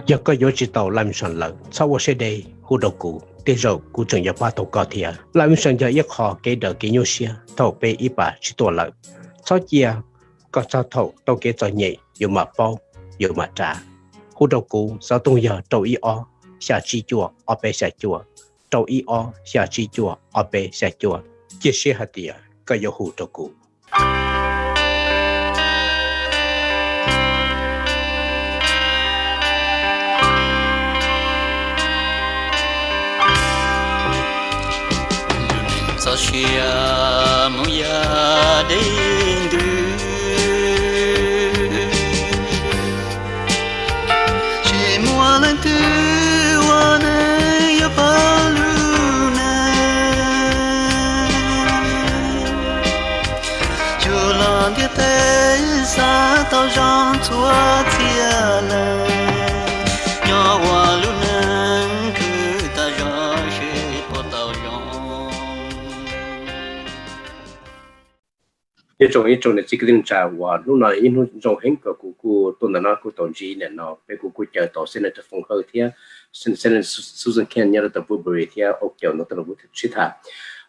giờ có yếu chỉ tàu làm sản lợi sau một sẽ đây hú đầu cụ để rồi cụ trường giờ ba tàu có thiệt làm sản giờ ít họ cái đợt cái nhiêu xe tàu về ít bà chỉ tổ lợi sau chia có sao tàu tàu cái cho nhẹ dù mà bao dù mà trả hú đầu cụ sau tung giờ tàu ít o xả chi chùa ở bên xả chùa tàu ít o xả chi chùa ở bên xả chùa chia sẻ hạt tiền có yếu hú đầu cụ Chia muya dendu che muala tu wana ya paluna jolan de te sa tao jang tua tia la nyo wa luna ku ta ja she po tao一种的这个人在话，路那因为种很个姑都那个当机呢，那被姑叫到现在这风口天，现在Susan Ken 伢的不不天，我叫那都不去他。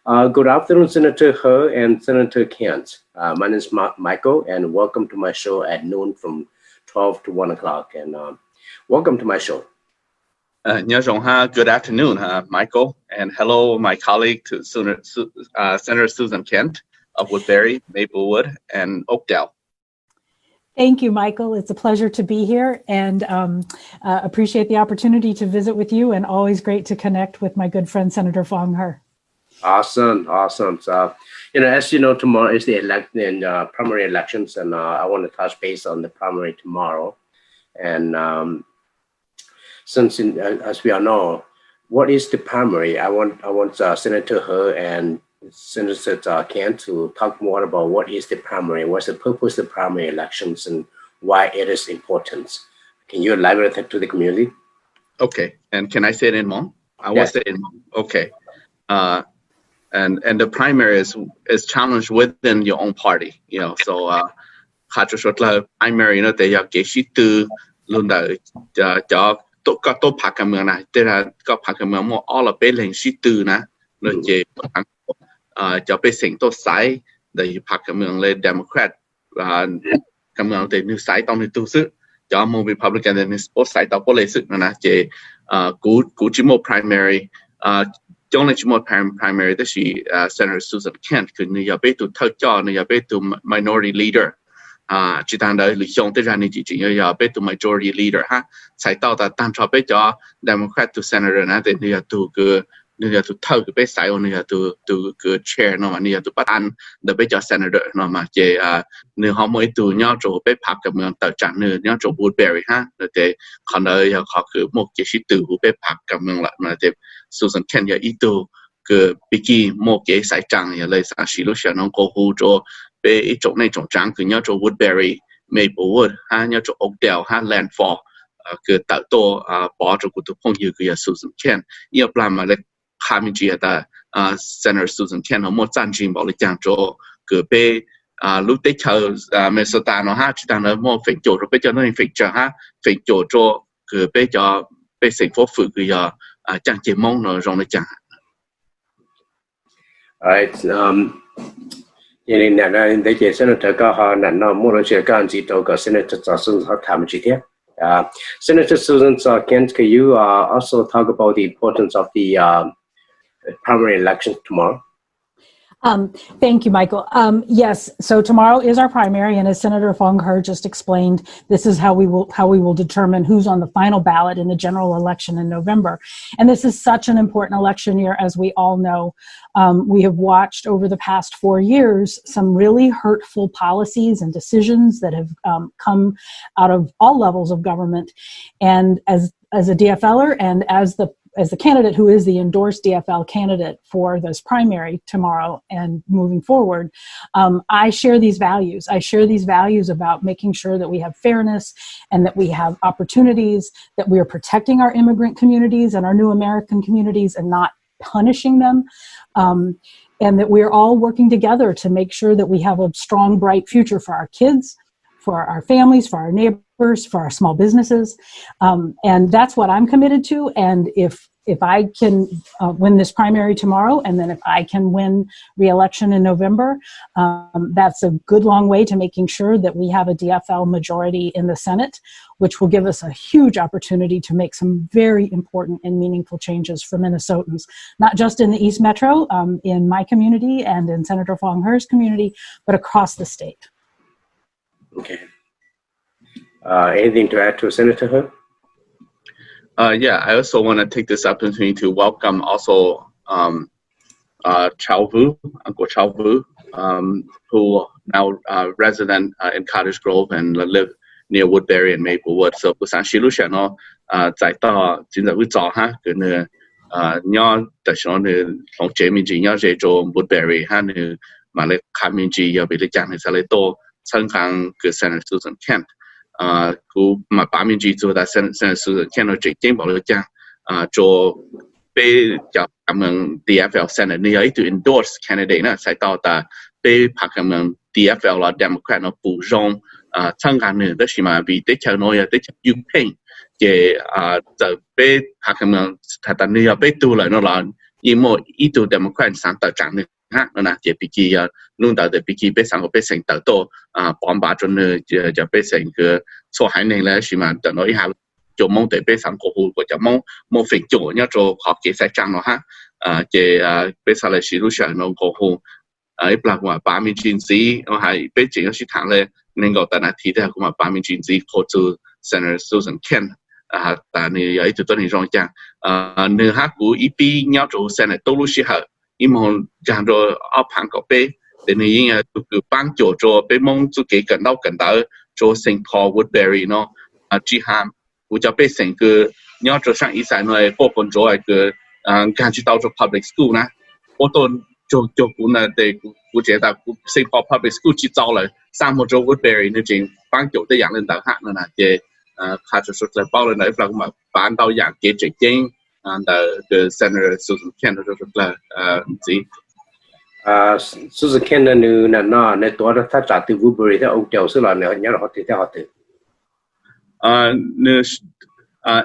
Good afternoon, Senator He and Senator Kent. My name is Michael, and welcome to my show at noon from 12 to 1 o'clock. And welcome to my show. Good afternoon, Michael, and hello, my colleague to Senator Susan Kent of Woodbury, Maplewood, and Oakdale. Thank you, Michael. It's a pleasure to be here and appreciate the opportunity to visit with you, and always great to connect with my good friend, Senator Foung Hawj. Awesome. So, as you know, tomorrow is the primary elections, and I want to touch base on the primary tomorrow. And since, as we all know, what is the primary? I want Senator He and Senator Kent to talk more about what is the primary, what's the purpose of the primary elections, and why it is important. Can you elaborate that to the community? Okay, and can I say it in Hmong? I will say it in Hmong. Okay, and the primary is challenged within your own party, So, primary, they are geshitu lunda job to pakamana. There are got pakamamo all a bailing shitu na no je. จะไปสิ่งตัวสายในพรรคการเมืองเลยเดโมแครตการเมืองในนิวไซต์ตอนนี้ตัวซึ่งจะมองรีพับลิกันในนิวไซต์ต่อไปเลยซึ่งนะเจกูจิโม่ primary จงในจิโม่ primary แต่ที่Senator Susan Kent คือเนี่ยไปตัวเท่าจ้าเนี่ยไปตัว minority leader จิตอันใดหรือช่องที่จะนี่จริงๆเนี่ยไปตัว majority leader ฮะใช้ต่อแต่ตั้งชอบไปจ้า Democrat ตัว Senator นะแต่เนี่ยตัวคือเนี่ยตัวเท่ากับไปสายเนี่ยตัวคือ chair เนาะมันเนี่ยตัวประธานเดี๋ยวไปจ้า senator เนาะมาเจเนี่ยเขาไม่ตัวเนี่ยจะไปพักกับเมืองต่างจังเนี่ยจะ Woodbury ฮะแต่คนเดียวเขาคือหมกเจสิตัวไปพักกับเมืองละมาแต่ Susan Kent เนี่ยอีตัวคือปีกี้หมกเจสายจังเนี่ยเลยสังสิลูกเสียน้องก็หูจะไปอีกในจังจังคือเนี่ยจะ Woodbury Maplewood ฮะเนี่ยจะ Oakdale ฮะ Landfall คือต่างตัวปอจะกูตัวพงอยู่คือ Susan Kent เนี่ยปลามาเลย卡米吉的Senator Susan Kent 和莫战军保的讲着个被路得桥没事打呢哈，只当了莫分脚着被叫那分脚哈，分脚着个被叫被政府负个要讲节目呢，让你讲。Alright, 因为那这些 Senator 刚好那莫罗些刚知道个 Senator 早上他卡米吉的。Senator Susan Kent, can you also talk about the importance of the primary election tomorrow? Thank you, Michael. Yes, so tomorrow is our primary, and as Senator Foung Hawj just explained, this is how we will determine who's on the final ballot in the general election in November. And this is such an important election year, as we all know. We have watched over the past 4 years some really hurtful policies and decisions that have come out of all levels of government. And as a DFLer and as the candidate who is the endorsed DFL candidate for this primary tomorrow and moving forward, I share these values. I share these values about making sure that we have fairness and that we have opportunities, that we are protecting our immigrant communities and our new American communities and not punishing them, and that we're all working together to make sure that we have a strong, bright future for our kids, for our families, for our neighbors, for our small businesses. And that's what I'm committed to. And if I can win this primary tomorrow, and then if I can win re-election in November, that's a good long way to making sure that we have a DFL majority in the Senate, which will give us a huge opportunity to make some very important and meaningful changes for Minnesotans, not just in the East Metro, in my community and in Senator Foung Hawj's community, but across the state. Okay. Anything to add to Senator He? Yeah, I also want to take this opportunity to welcome also Uncle Chao Vu, who now resident in Cottage Grove and live near Woodbury and Maplewood. So 不想西路线哦，在到今日会早哈，跟呢鸟的时候呢，从这面子鸟这种 Woodbury 哈呢，马来看面子要被你讲的才来多，参考个 Senator Susan Kent。佢嘛把面子做到现在是见到最近保了讲做被叫他们 DFL Senate 你要一度 endorse candidate 呢才到达被拍他们 DFL 啦 Democrat 呢补充参加呢都是嘛比对条诺呀对条 campaign 嘅就被拍他们他但你要被读了那啦因为一度 Democrat 上到讲呢哈那也比起呀弄到的比起被上个被成得多帮把准呢就被成个错海内了是嘛等到一下就蒙对被上过后或者蒙分做要做好给赛章了哈嘅被上来是路上弄过后一不然话把面军事我还被整个是谈了能够等下提的我们把面军事或者 Senator Susan Kent 但你有一直对你这样你哈古一比要做 Senator 都路是好因为讲做盘个杯等你应该就帮助做被蒙自己更到做 St. Paul Woodbury 喏之下我就被成个你要做上一三呢部分做一个感觉到做 public school 呢我都就不能对我觉得 St. Paul Public School 去招了上么做 Woodbury 那种帮助的养人到下呢也他就是在包了那不嘛搬到养给这间the Senator Susan Kent 就是Susan Kent 呢多的他找的 Woodbury 的欧洲是了呢你要好的好的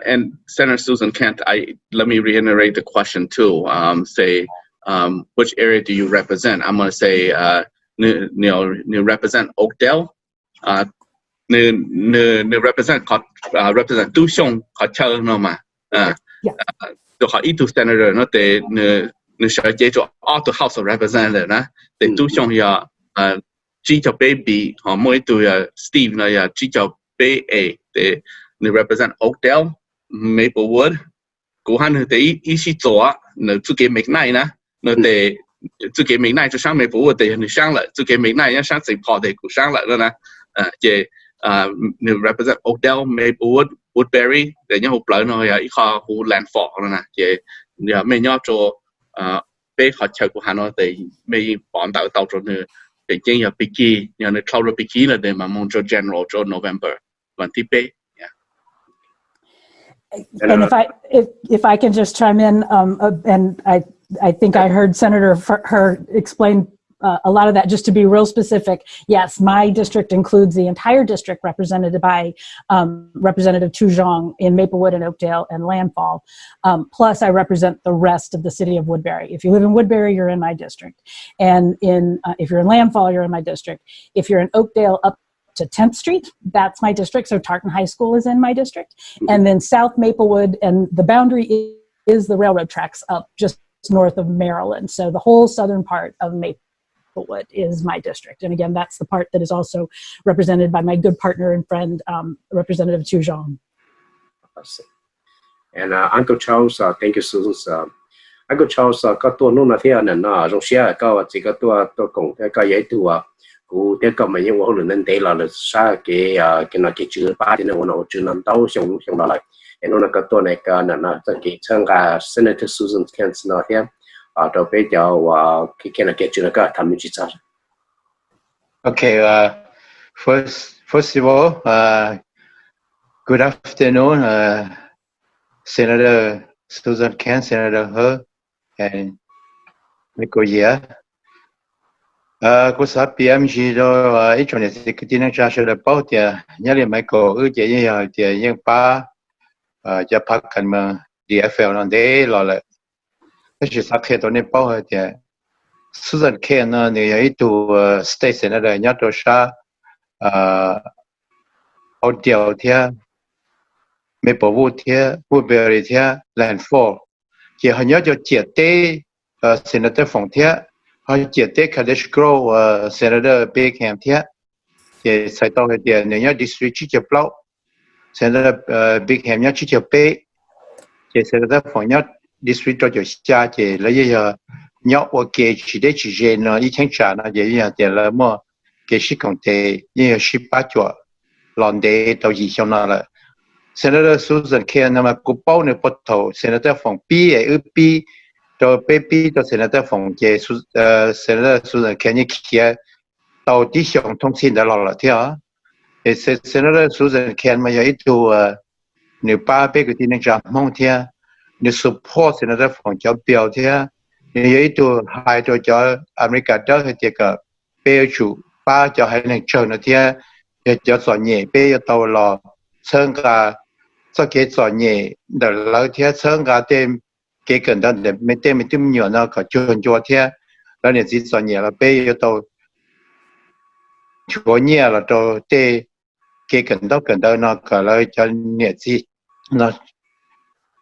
and Senator Susan Kent let me reiterate the question too say which area do you represent I'm going to say you represent Oakdale you represent represent 都乡好跳了嘛就好一度 Senator 那得你小姐做 auto House of Representative 呢得都乡要只叫 baby 和每度呀 Steve 呢呀只叫 Bay A 得你 represent Oakdale Maplewood 古汉你得一起做你自己 McKnight 呢你得自己 McKnight 就上 Maplewood 得你上了自己 McKnight 要上 St. Paul 得古上了呢也你 represent Oakdale Maplewood Woodbury แต่ยังหูปลายน้อยอีกข้อหู landfall นะเจเนี่ยไม่ย่อโจไปขอเช่ากูหาน้อยแต่ไม่ปอน到จนเนี่ยแต่จริงอย่าปีกี้เนี่ยในเข้าปีกี้แล้วเดี๋ยวมามองโจ general โจ November วันที่เป๊ะ And if I can just chime in, and I think I heard Senator her explain a lot of that. Just to be real specific, yes, my district includes the entire district represented by Representative Tu Zhang in Maplewood and Oakdale and Landfall. Plus, I represent the rest of the city of Woodbury. If you live in Woodbury, you're in my district, and if you're in Landfall, you're in my district. If you're in Oakdale, up to 10th Street, that's my district. So Tartan High School is in my district. And then South Maplewood, and the boundary is the railroad tracks up just north of Maryland. So the whole southern part of Maplewood is my district. And again, that's the part that is also represented by my good partner and friend, Representative Tu Zhang. And Uncle Charles, thank you, Susan. Uncle Charles, các tôi nói thế này nó trong xe các chỉ các tôi cùng các giấy tôi cú thế còn mấy những người nên thế là sao cái nó cái chữ ba thì nó chữ năm tàu xong đó lại nó là cáiตัวnày cái nó cái sang cái Senator Susan Kent nói thế rồi bây giờ cái nó cái chữ nó cái tham dự sao Okay, first of all, good afternoon, Senator Susan Kent, Senator He, and Cherwayia. Cô sa PMG đó ít trong này thì cái tin ra sẽ là bảo thì nhớ lại mấy cô ở cái gì thì những ba cho phát cần mà DFL nó để lại cái sự xác hiện đó nên bảo thì Susan K nó này ấy tu state này là nhớ tôi sa audio thì Maplewood thì Woodbury thì Landfall thì họ nhớ cho triệt để Senator Foung thì họ triệt để College Grove Senator Beckham thì sai tao thì nếu district chỉ chụp lâu Senator Beckham nhớ chỉ chụp bé thì Senator Foung nhớ district cho chụp xa thì lấy giờ nhớ ok chỉ để chỉ riêng nó ý kiến trả nó vậy thì là mua cái sự công ty như là 18 chỗ lần để tao chỉ cho nó là Senator Susan K mà cô bảo này bắt đầu Senator Foung B ở B cho baby cho Senator Foung cái Senator Susan K như kia到底想通信的了天啊，也是Senator Susan K mà有一度你把这个地方讲梦天，你 support Senator Foung叫标天，你有一度还到叫 America 的这个标注把叫还能挣的天，也叫专业标要到了参加这个专业的老天参加的给跟到的没得nhiều那个专业天，然后你是专业了标要到。chúa nhẹ là cho tê cái cần đó nó cả lời cho nhẹ gì nó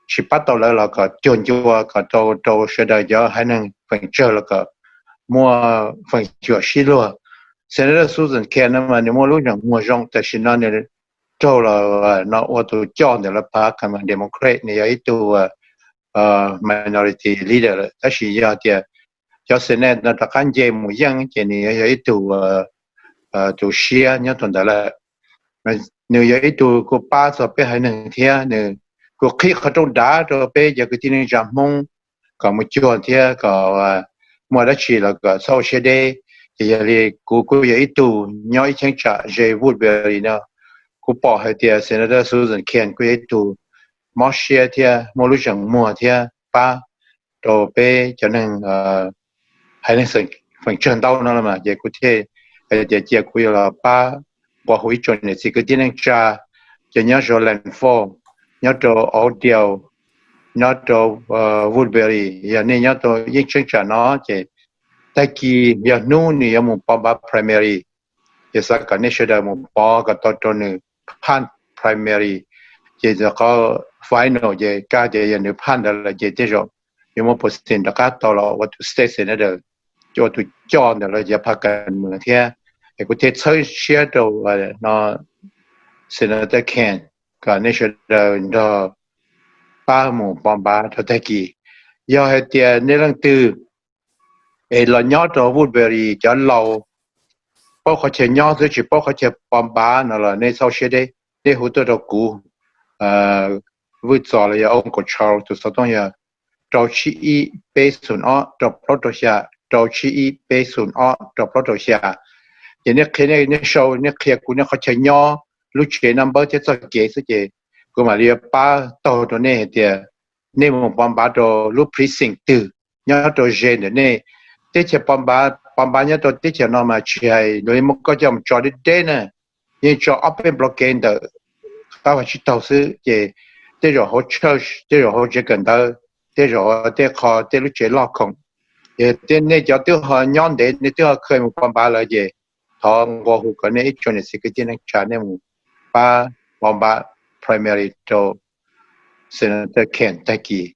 chỉ bắt đầu là cả chuyên chúa cả cho sẽ đời cho hai năng phần chơi là cả mua phần chúa xí luôn sẽ là Susan K mà nếu mua lúc nào mua rong tại xin nó này cho là nó ô tô chọn để là pa cái mà Democrat này ấy tu minority leader tại vì giờ thì cho Senate nó đặc anh chơi một dạng cái này ấy tu tu share nhớ tuần đó là nếu vậy tu có ba số bé hay nâng thia nếu có khi họ trong đá rồi bé giờ cái tin rằng mong còn một chuyện thia có mua đất chỉ là có sau xe đây thì giờ thì cô vậy tu nhớ ý chẳng trả về Woodbury nó cô bỏ hay thia Senator Susan K cô vậy tu mua share thia mua lúc chẳng mua thia ba rồi bé cho nên hay nên phần chân đau nó là mà giờ có thể để chia quy là ba qua hội chuẩn này thì cái tiếng cha cho nhớ cho Landfall nhớ cho audio nhớ cho Woodbury giờ này nhớ cho những chương trình nó thì tại khi giờ nu này giờ một ba primary giờ sao cái này sẽ là một ba cái tổ chức này pan primary giờ có final giờ cái giờ này pan là giờ thế rồi nhưng mà percent là cái tổ là what state này là cho tụi chọn là giờ phát triển mường thế cái có thể chơi share đồ nó Senator Ken cái này sẽ là ba mùng ba cho thế kỷ giờ hết tiền nên là từ là nhớ cho Woodbury cho lâu bao họ chơi nhớ rồi chỉ bao họ chơi ba nó là nên sau sẽ đây để hỗ trợ được cũ với cho là ông có Charles từ sau đó giờ trâu chi base xuống ở trâu protosia trâu chi base xuống ở trâu protosia thì nếu khi này nếu show nếu khi cũng nếu họ chơi nhau lúc chơi number thì sẽ kế sẽ kế cũng mà liệt ba tàu đó này thì nếu một bomb ba đó lúc precinct từ nhau đó gen này thế chỉ bomb ba nhau đó thế chỉ nó mà chơi rồi một cái dòng cho đi đến nè nhưng cho open blockade đó các bạn chỉ đầu tư thì thế rồi họ chơi thế rồi họ chỉ cần đó thế rồi thế họ thế lúc chơi lock không thì nên cho tôi họ nhon để nên tôi họ khơi một bomb ba là gì họ ngồi hụt cái này cho nên sẽ cái tiếng trả nên một ba bomb ba primary cho Senator Kentucky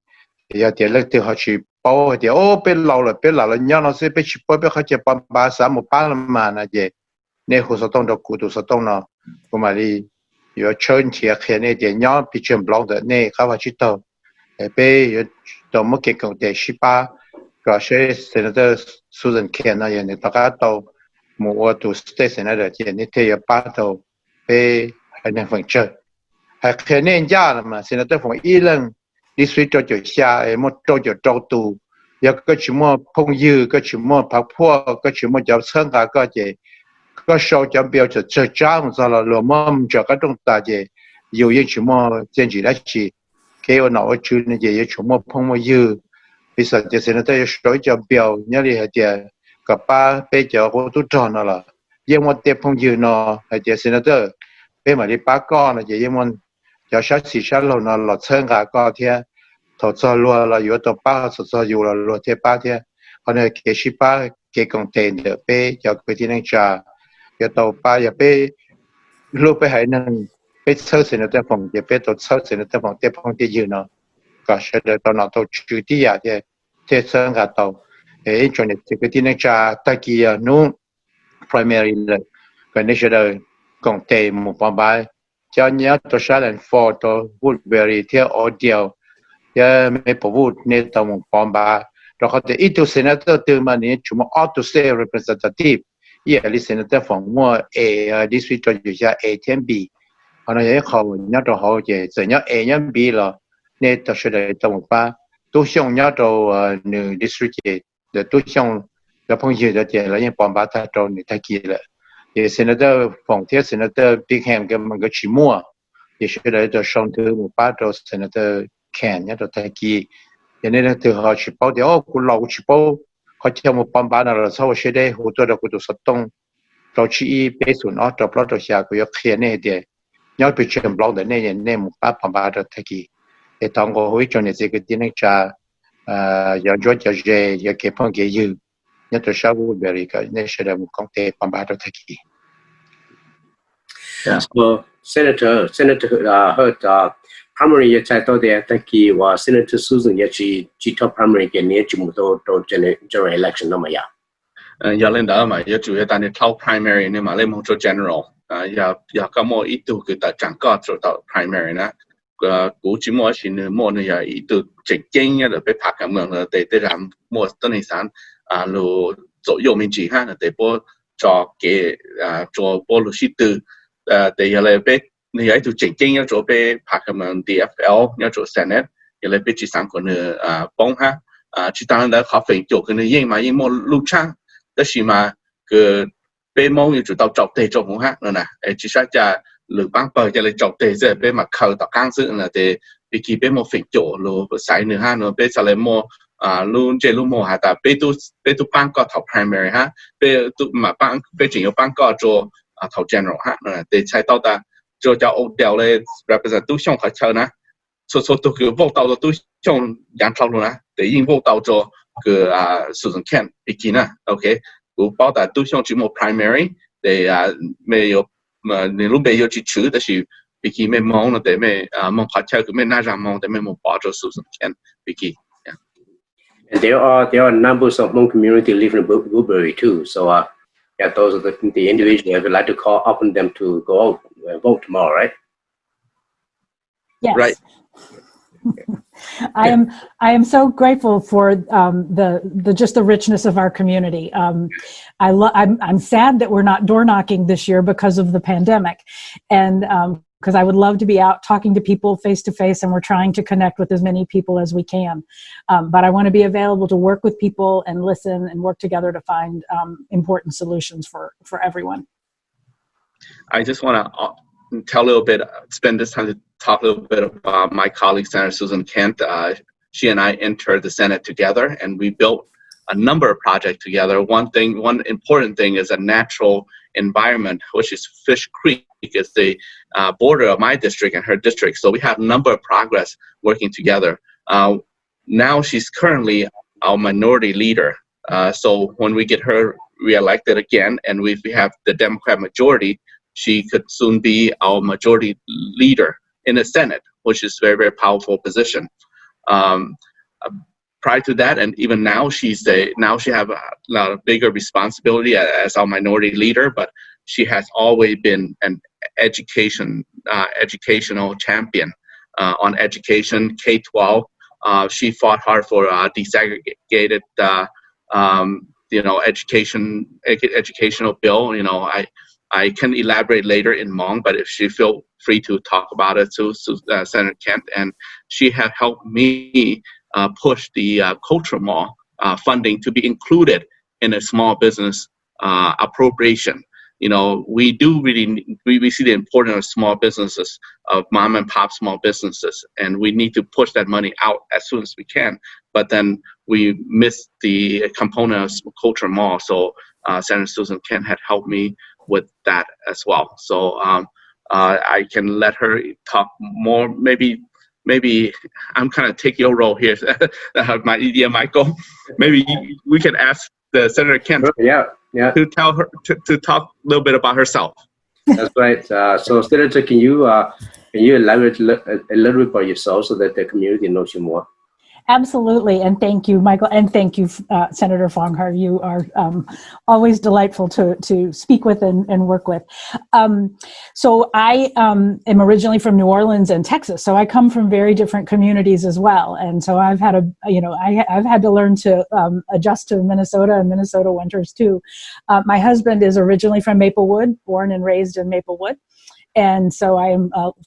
giờ thì lúc thì họ chỉ bảo thì bên lâu là nhau nó sẽ bên chỉ bảo bên họ chỉ bomb ba sáu một ba mà là gì nên hồ sơ đông đó cụ đồ sơ đông nó của mà đi giờ chơi thì khi này thì nhau bị chìm lâu rồi nên các bạn chỉ tao bây giờ tao mới cái công ty 18ก็ใช้ Senator Susan K 那样的大家都冇我读 state senator ที่นี่ที่จะป้าตัวไปให้ในฝั่งเจอให้แค่นี้ยาก嘛 Senator ฝั่งอีเรื่อง district 就下หมด就招ตูอยากก็ชิมว่าพงยืก็ชิมว่าพักพวกก็ชิมว่าจะเชิงก็จะก็ชอบจะเบียวจะเจอจ้างซะละรวมมันจะก็ต้องตาจะอยู่ยังชิมว่าเจนจีได้ชีแค่ว่าหนอชื่อนี่จะยังชิมว่าพงยืbây giờ thì Senator nói cho biểu nhớ đi hệ tiền ก็ป้าไปเจอกูตุจอนน่ะล่ะยังมันเตะพงยืนเนาะไอ้เจสินะเด้อไปมาที่ป้าก้อนน่ะยังมันจะชัดสิชัดเราเนาะหลอดเชิงกาก็เที่ยถอดซอรัวเราอยู่ตัวป้าสดอยู่เรารัวเที่ยป้าเที่ยเขาเนี่ยเกชิป้าเกกงเตนเด้อไปจะไปที่นั่งจ่าอย่าตัวป้าอย่าไปลูกไปหายนั่งไปเชิดสินะเด้อผมอย่าไปตัวเชิดสินะเด้อผมเตะพงที่ยืนเนาะก็เสด็จตอนนั้นตัวจุดที่อยากเที่ยเที่ยเชิงกาตัวจนถึงที่นั่นจะตะกี้นู้น primary เลยก็นี่จะได้กงเตะมุปบายจะเนี่ยตัวชาเลนฟอร์ตัววูดเบอรี่ที่ออเดียวยังไม่พอวูดเนี่ยตัวมุปบายเราเขาจะอีตัวเซนเตอร์ตัวมันนี่ชั่วโมงออตัวเซ representative ยี่ลิเซนเตอร์ฝั่งมัวdistrict ตัวอยู่ที่ A ที่ B อันนี้เขาเนี่ยตัวเขาจะจะเนี่ย A เนี่ย B ละเนี่ยตัวจะได้ตัวมุปบายตัวช่วงเนี่ยตัวหนึ่ง district的都像要碰见的点了，因帮把他找你太急了，也现在的房贴现在的 big ham 跟那个期末，也是来的上头我把着现在的看人家太急，人家呢都好去包的哦，古老去包，好像我帮把那了，稍微现在好多的好多活动，找去一备存啊，找不到下个要看那点，要被全部的那人那我把着太急，也当我会叫你这个点那家。要做就係要結婚嘅要，一對商務別離嘅，那是的，我講的辦法都太急。So Senator heard primary 在到的，但係話 Senator Susan 也是top primary 嘅呢，全部都 general election 都冇呀。要領導嘛，要主要但係 Thao primary 呢嘛，你冇做 general，要咁我一度佢得整個做到 primary 呢。估計冇錢呢，冇呢又一度正經嘅就俾拍咁樣啦，哋人冇等你散路左右面之下，哋波做嘅做波律師度哋又嚟俾你喺度正經嘅做俾拍咁樣 DFL 又做 Senate 又嚟俾住三個呢幫下去當然學費做嘅呢英嘛英冇錄唱，但是嘛個俾冇要做到做地做冇嚇啦嗱，至少就หรือบางเปิดจะเลยจบเตะจะเป็นมาเข้าต่อการซื้อนะแต่ปีกี้เป็นโมฟิกโจหรือสายเนื้อฮะเนอะเป็นสายโมรุ่นเจรุ่นโมฮะแต่เป็นตุปังก็ท็อป primary ฮะเป็นตุมาปังเป็นจริงๆปังก็โจท็อป general ฮะนะแต่ใช้ต่อแต่โจจะเอาเดียวเลย represent ตุช่องเขาเชิญนะส่วนตัวคือโหวตเอาตุช่องยันเท่านู้นนะแต่ยิ่งโหวตเอาโจคือสุดสังเกตปีกี้นะโอเคกูบอกแต่ตุช่องจิโม primary แต่ไม่有mà nếu lúc bây giờ chỉ chữ đó là vì khi mình mong là để mình mong phát triển của mình na rằng mong để mình một bảo cho sự sống kén vì khi There are numbers of Hmong community living in Blueberry too. So yeah, those are the individuals I would like to call upon them to go out and vote tomorrow, right? Yes. Right. I am so grateful for the just the richness of our community. I'm sad that we're not door knocking this year because of the pandemic, and because I would love to be out talking to people face to face, and we're trying to connect with as many people as we can. But I want to be available to work with people and listen and work together to find important solutions for everyone. I just want to tell a little bit, spend this time to talk a little bit about my colleague, Senator Susan Kent. She and I entered the Senate together, and we built a number of projects together. One important thing is a natural environment, which is Fish Creek, is the border of my district and her district. So we have a number of progress working together. Now she's currently our minority leader. So when we get her reelected again, and we have the Democrat majority, she could soon be our majority leader in the Senate, which is a very, very powerful position. Prior to that, and even now, she have a lot of bigger responsibility as our minority leader, but she has always been an educational champion on education, K-12. She fought hard for desegregated, educational bill. I can elaborate later in Hmong, but if she feel free to talk about it to Senator Kent, and she have helped me push the cultural law funding to be included in a small business appropriation. we do really we see the importance of small businesses, of mom and pop small businesses, and we need to push that money out as soon as we can. But then we miss the component of culture more. So Senator Susan Kent had helped me with that as well. So I can let her talk more. Maybe I'm kind of take your role here, my idea, Michael. Maybe we can ask the Senator Kent to tell her to talk a little bit about herself. That's right. So Senator, can you elaborate a little bit about yourself so that the community knows you more? Absolutely. And thank you, Michael. And thank you, Senator Foung Hawj. You are always delightful to speak with and work with. So I am originally from New Orleans and Texas. So I come from very different communities as well. And so I've had I've had to learn to adjust to Minnesota and Minnesota winters too. My husband is originally from Maplewood, born and raised in Maplewood. And so I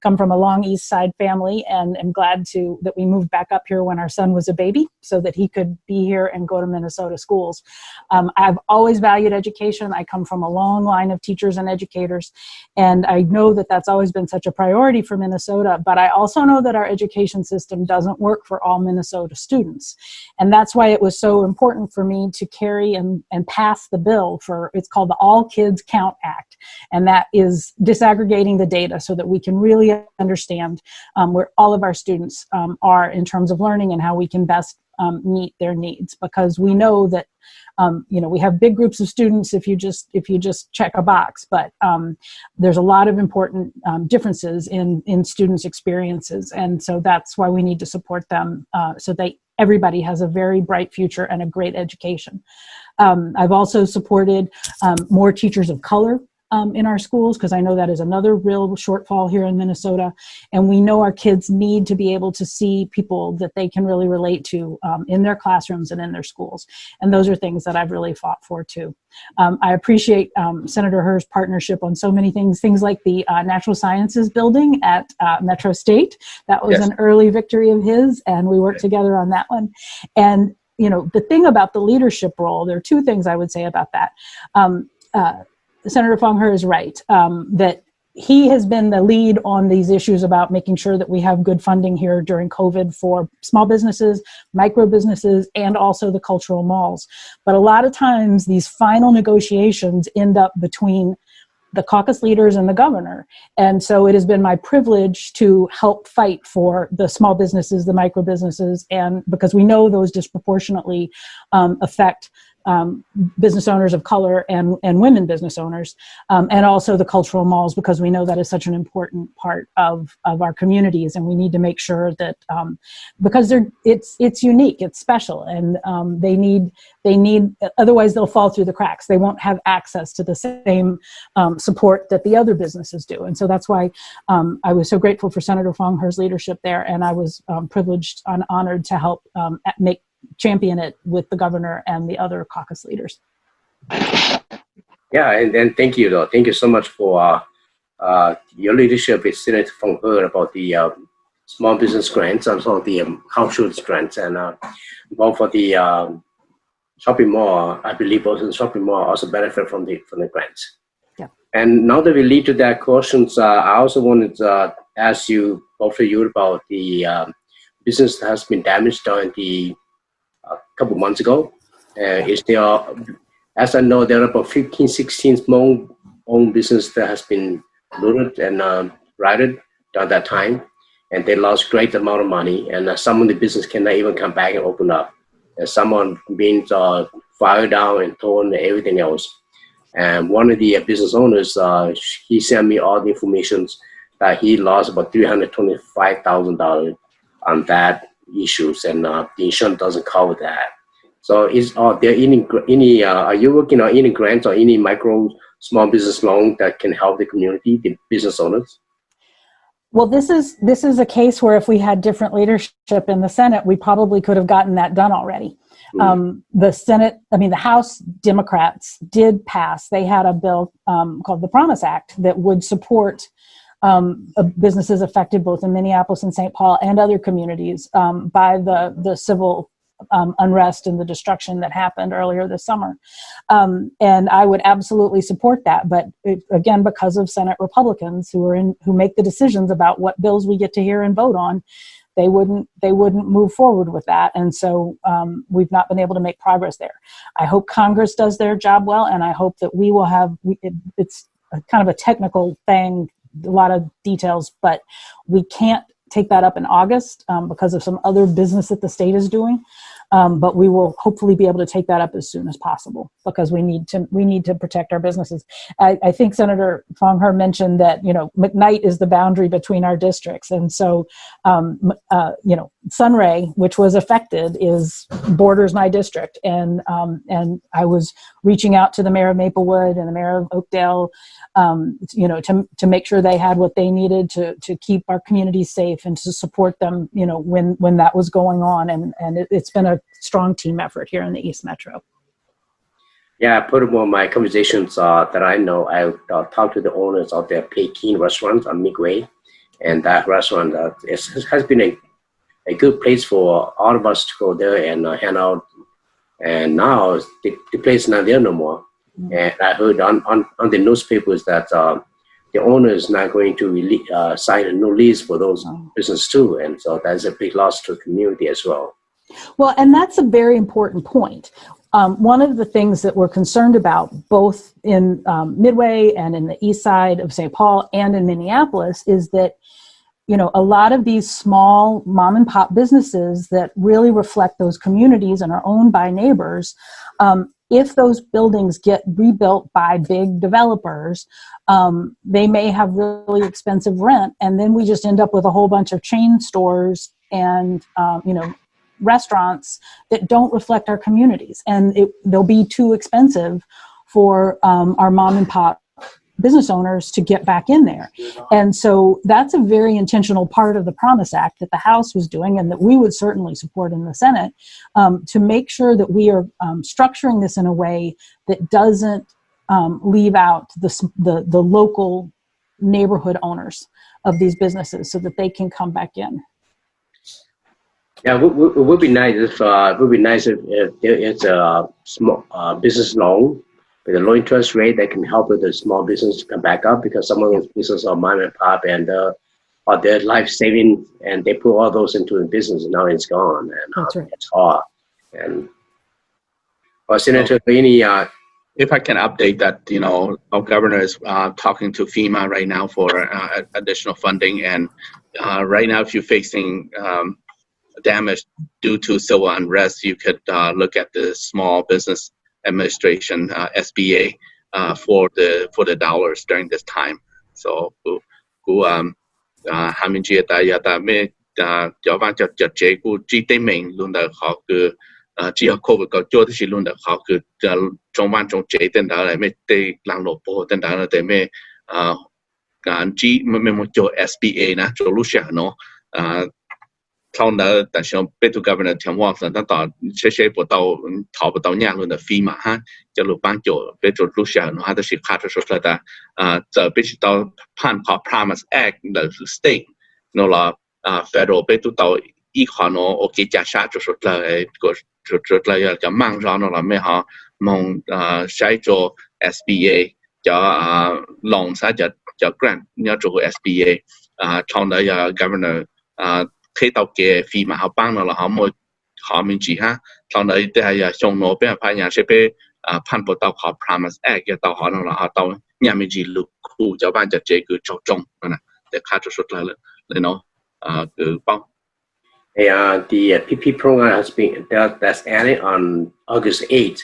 come from a long East Side family, and am glad that we moved back up here when our son was a baby, so that he could be here and go to Minnesota schools. I've always valued education. I come from a long line of teachers and educators, and I know that that's always been such a priority for Minnesota. But I also know that our education system doesn't work for all Minnesota students, and that's why it was so important for me to carry and pass the bill it's called the All Kids Count Act, and that is disaggregating the data so that we can really understand where all of our students are in terms of learning and how we can best meet their needs, because we know that we have big groups of students if you just check a box, but there's a lot of important differences in students' experiences, and so that's why we need to support them so that everybody has a very bright future and a great education. I've also supported more teachers of color in our schools, because I know that is another real shortfall here in Minnesota. And we know our kids need to be able to see people that they can really relate to in their classrooms and in their schools. And those are things that I've really fought for too. I appreciate Senator Herr's partnership on so many things like the Natural Sciences building at Metro State. That was an early victory of his, and we worked together on that one. And, the thing about the leadership role, there are two things I would say about that. Senator Foung Hawj is right, that he has been the lead on these issues about making sure that we have good funding here during COVID for small businesses, micro businesses, and also the cultural malls. But a lot of times these final negotiations end up between the caucus leaders and the governor. And so it has been my privilege to help fight for the small businesses, the micro businesses, and because we know those disproportionately affect business owners of color and women business owners, and also the cultural malls, because we know that is such an important part of our communities, and we need to make sure that because it's unique, it's special, and they need otherwise they'll fall through the cracks. They won't have access to the same support that the other businesses do, and so that's why I was so grateful for Senator Foung Hawj's leadership there, and I was privileged and honored to help champion it with the governor and the other caucus leaders. Yeah, and thank you, though. Thank you so much for your leadership with Senator Foung Hawj about the small business grants, also the cultural grants, and both for the shopping mall. I believe also the shopping mall also benefit from the grants. Yeah. And now that we lead to that questions, I also wanted to ask you, both of you, about the business that has been damaged during the couple months ago. Is there, as I know, there are about 15, 16 small-owned business that has been looted and rioted during that time, and they lost great amount of money, and some of the business cannot even come back and open up. And some are being fired down and torn and everything else. And one of the business owners, he sent me all the information that he lost about $325,000 on that issues, and the insurance doesn't cover that. So are you working on any grants or any micro small business loan that can help the community, the business owners? Well, this is a case where if we had different leadership in the Senate, we probably could have gotten that done already. The House Democrats did pass. They had a bill called the Promise Act that would support businesses affected both in Minneapolis and St. Paul and other communities by the civil unrest and the destruction that happened earlier this summer. And I would absolutely support that. But again, because of Senate Republicans who make the decisions about what bills we get to hear and vote on, they wouldn't move forward with that. And so we've not been able to make progress there. I hope Congress does their job well, and I hope that we will have, it's kind of a technical thing, a lot of details, but we can't take that up in August because of some other business that the state is doing. But we will hopefully be able to take that up as soon as possible because we need to protect our businesses. I think Senator Foung Hawj mentioned that, McKnight is the boundary between our districts. And so, Sunray, which was affected, borders my district. And I was reaching out to the mayor of Maplewood and the mayor of Oakdale, to make sure they had what they needed to keep our communities safe and to support them, when that was going on. And it's been a strong team effort here in the East Metro. Yeah, furthermore, my conversations that I know, I talked to the owners of the Peking restaurant on Midway, and that restaurant has been a good place for all of us to go there and hang out. And now the place is not there no more. Mm-hmm. And I heard on the newspapers that the owner is not going to sign a new lease for those businesses too, and so that's a big loss to the community as well. Well, and that's a very important point. One of the things that we're concerned about, both in Midway and in the east side of St. Paul and in Minneapolis, is that, a lot of these small mom and pop businesses that really reflect those communities and are owned by neighbors, if those buildings get rebuilt by big developers, they may have really expensive rent, and then we just end up with a whole bunch of chain stores and, restaurants that don't reflect our communities, and they'll be too expensive for our mom and pop business owners to get back in there. And so that's a very intentional part of the Promise Act that the House was doing and that we would certainly support in the Senate, to make sure that we are structuring this in a way that doesn't leave out the local neighborhood owners of these businesses so that they can come back in. Yeah, it would be nice if there is a small business loan with a low interest rate that can help with the small business to come back up, because some of those businesses are mom and pop and are their life saving, and they put all those into the business and now it's gone, and that's right. It's hard. And Senator, any if I can update that, our governor is talking to FEMA right now for additional funding, and right now if you're facing damage due to civil unrest, you could look at the Small Business Administration SBA for the dollars during this time. So, hai mình chia tại ta mẹ cho van cho chế của chỉ tên mình luôn là họ cứ chỉ học COVID có cho thì luôn là họ cứ trong van trong chế tên đó là mẹ tây lang lộ bộ tên đó là mẹ chỉ mẹ một cho SBA na cho lúc sáng nó sau đó但是被土 governor 听话是，但到些不到讨不到年轮的费嘛哈，就路帮助被土路线，他都是卡着说出来的这必须到判考 Promise Act 的 state， 那了federal 被土到一考呢，我给加下就说来个就来要叫忙上了没哈，梦sai cho SBA 叫loan 啥叫 grant 你要做个 SBA sau đó governor khi tàu kia phi mà họ băng là họ một họ mình chỉ ha sau đấy thì hay trong nó bên phải nhà sẽ bị phản bội tàu họ Promise Act cái tàu họ là họ tàu nhà mình chỉ lục khu cho ban chặt chế cứ cho trong nè để khai cho xuất lại nó cứ bao. The PP program has been that's added on August 8th.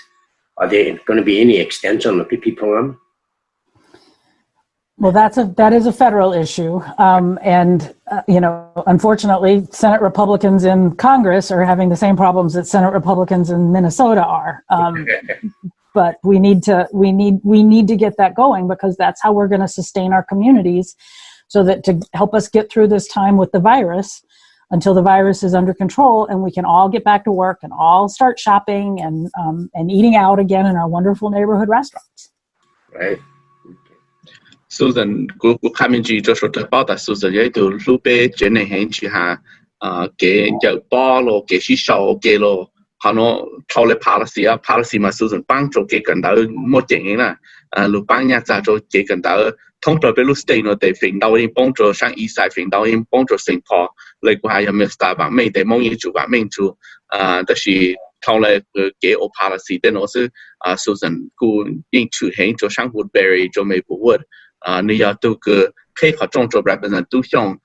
Are there going to be any extension of the PP program? Well, that is a federal issue, and unfortunately, Senate Republicans in Congress are having the same problems that Senate Republicans in Minnesota are. But we need to get that going, because that's how we're going to sustain our communities, so that to help us get through this time with the virus until the virus is under control and we can all get back to work and all start shopping and eating out again in our wonderful neighborhood restaurants. Right. Susan, cô khai mình chỉ cho số tự bảo tại Susan ấy từ lúc bé trên này hiện chỉ ha cái chợ bao lô cái xí sầu cái lô 好多套的 policy 嘛，是帮助给更多没经验啦，路帮人家做给更多，通常被路 state 呢，得分到因帮助上以上分到因帮助新坡，例如还有没有 star 吧，没得蒙人做吧，没做，但是套了给 o policy，但我是是故因出现就上 Woodbury 就没不 wood，你要都个配合种做 represent 都像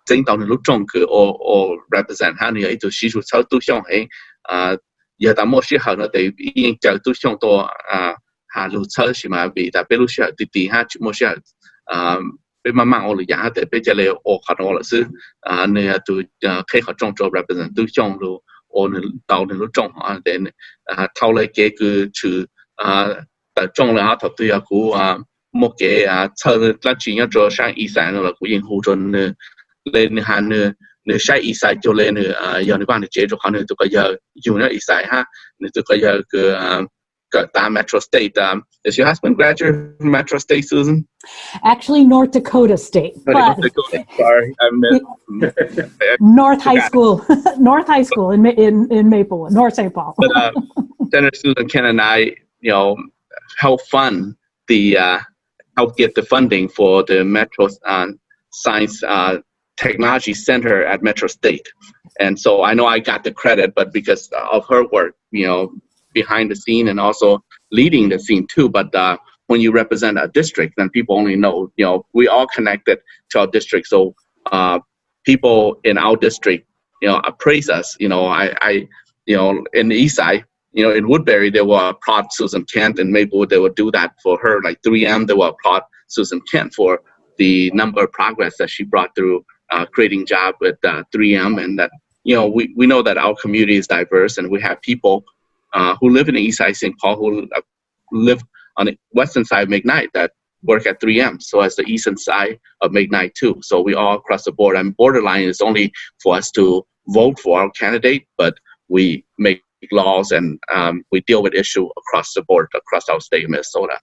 整到你路种个or represent 哈，你要一直系数超都像嘿要打莫适合呢，得因就都像多哈路超是嘛比但被路适合滴哈莫适合被慢慢我了呀，得被这类我看到了是你要都配合种做 represent 都像路我呢到你路种等套来给个去的种了头对啊股莫给超那钱要做上以上了，股因护准呢。lên hàng nửa sai ít sai cho lên nửa giờ này bạn chế cho họ nửa tụi cái giờ dùng nó ít sai ha nửa tụi cái giờ cái ta Metro State is your husband graduate from Metro State, Susan? Actually, North Dakota State. North Dakota. Sorry, I meant North High School. North High School in Maplewood, North St. Paul. But Senator Susan Ken and I, help fund the help get the funding for the Metro Science Technology Center at Metro State. And so I know I got the credit, but because of her work, behind the scene and also leading the scene too. But when you represent a district, then people only know, we all connected to our district. So people in our district, appraise us. I in the east side, in Woodbury, they will applaud Susan Kent, and Maplewood, they would do that for her. Like 3M, they will applaud Susan Kent for the number of progress that she brought through creating jobs with 3M, and that we know that our community is diverse, and we have people who live in the east side of St. Paul who live on the western side of McKnight that work at 3M, so as the eastern side of McKnight too. So we all across the board. And borderline is only for us to vote for our candidate, but we make laws and we deal with issues across the board across our state of Minnesota.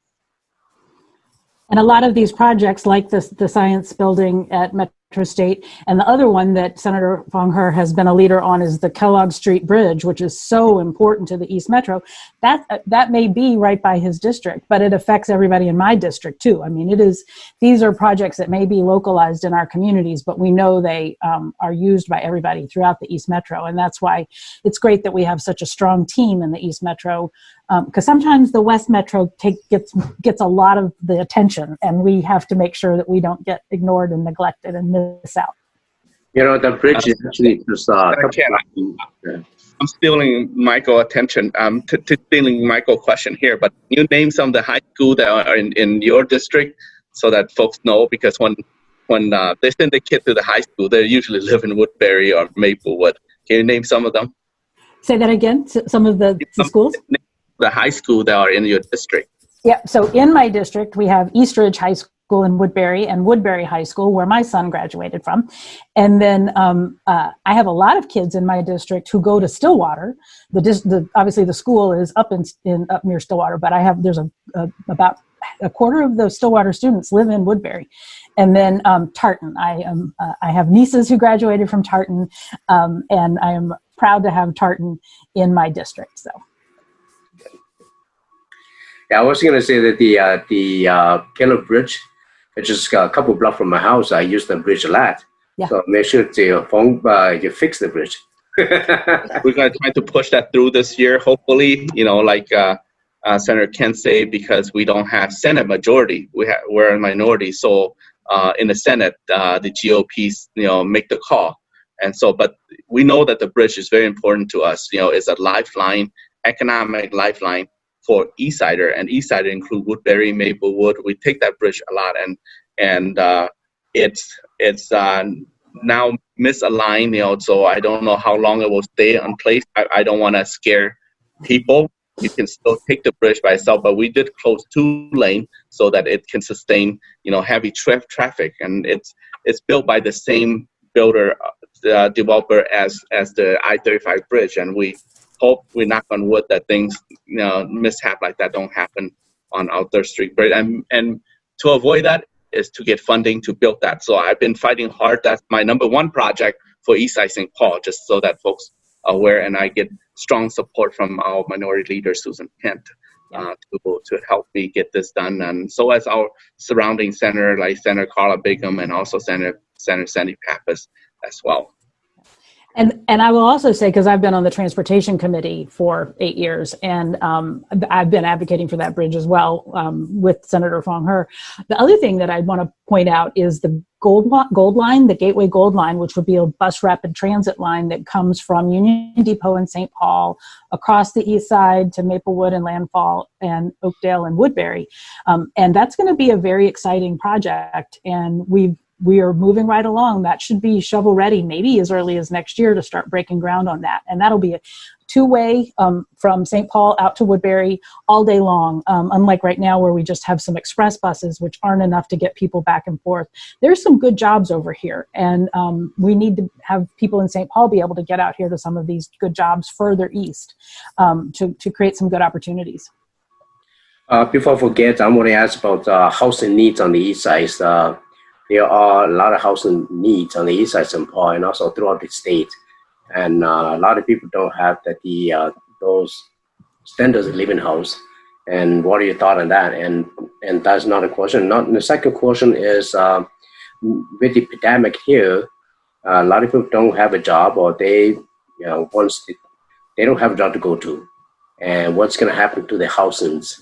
And a lot of these projects, like the science building at Metro State, and the other one that Senator Foung Hawj has been a leader on is the Kellogg Street Bridge, which is so important to the East Metro. That may be right by his district, but it affects everybody in my district too. I mean, these are projects that may be localized in our communities, but we know they are used by everybody throughout the East Metro, and that's why it's great that we have such a strong team in the East Metro. Because sometimes the West Metro gets a lot of the attention, and we have to make sure that we don't get ignored and neglected and miss out. The bridge is actually just. I'm stealing Michael's attention. Stealing Michael's question here, but you name some of the high school that are in your district, so that folks know. Because when they send their kid to the high school, they usually live in Woodbury or Maplewood. Can you name some of them? Say that again. Some of the schools. The high school that are in your district. Yeah, so in my district, we have Eastridge High School in Woodbury and Woodbury High School, where my son graduated from. And then I have a lot of kids in my district who go to Stillwater. Obviously, the school is up near Stillwater, but there's about a quarter of the Stillwater students live in Woodbury. And then Tartan. I have nieces who graduated from Tartan, and I am proud to have Tartan in my district. So. Yeah, I was going to say that the Kellogg Bridge, it's just a couple blocks from my house. I use the bridge a lot. Yeah. So make sure you fix the bridge. We're going to try to push that through this year, hopefully, like Senator Ken say, because we don't have Senate majority. We're a minority. So in the Senate, the GOP, make the call. And so, but we know that the bridge is very important to us. It's a lifeline, economic lifeline for Eastsider, and Eastsider include Woodbury, Maplewood. We take that bridge a lot, and it's now misaligned, so I don't know how long it will stay in place. I don't want to scare people. You can still take the bridge by itself, but we did close 2 lanes so that it can sustain, heavy traffic, and it's built by the same builder, developer as the I-35 bridge, and we hope, we knock on wood, that things, mishap like that don't happen on our 3rd Street Bridge. And to avoid that is to get funding to build that. So I've been fighting hard. That's my number 1 project for Eastside St. Paul, just so that folks aware, and I get strong support from our minority leader Susan Kent to help me get this done. And so as our surrounding senator like Senator Carla Bigham and also Senator Sandy Pappas as well. And I will also say, because I've been on the transportation committee for 8 years, and I've been advocating for that bridge as well with Senator Foung Hawj. The other thing that I want to point out is the Gold Line, the Gateway Gold Line, which would be a bus rapid transit line that comes from Union Depot in St. Paul across the east side to Maplewood and Landfall and Oakdale and Woodbury. And that's going to be a very exciting project. And we are moving right along. That should be shovel ready maybe as early as next year to start breaking ground on that. And that'll be a two-way from St. Paul out to Woodbury all day long, unlike right now where we just have some express buses, which aren't enough to get people back and forth. There's some good jobs over here, and we need to have people in St. Paul be able to get out here to some of these good jobs further east to create some good opportunities. Before I forget, I want to ask about housing needs on the east side. There are a lot of housing needs on the east side of St. Paul and also throughout the state. And a lot of people don't have those standards of living house. And what are your thoughts on that? And that's not a question. The second question is, with the pandemic here, a lot of people don't have a job, or they don't have a job to go to. And what's going to happen to the housings?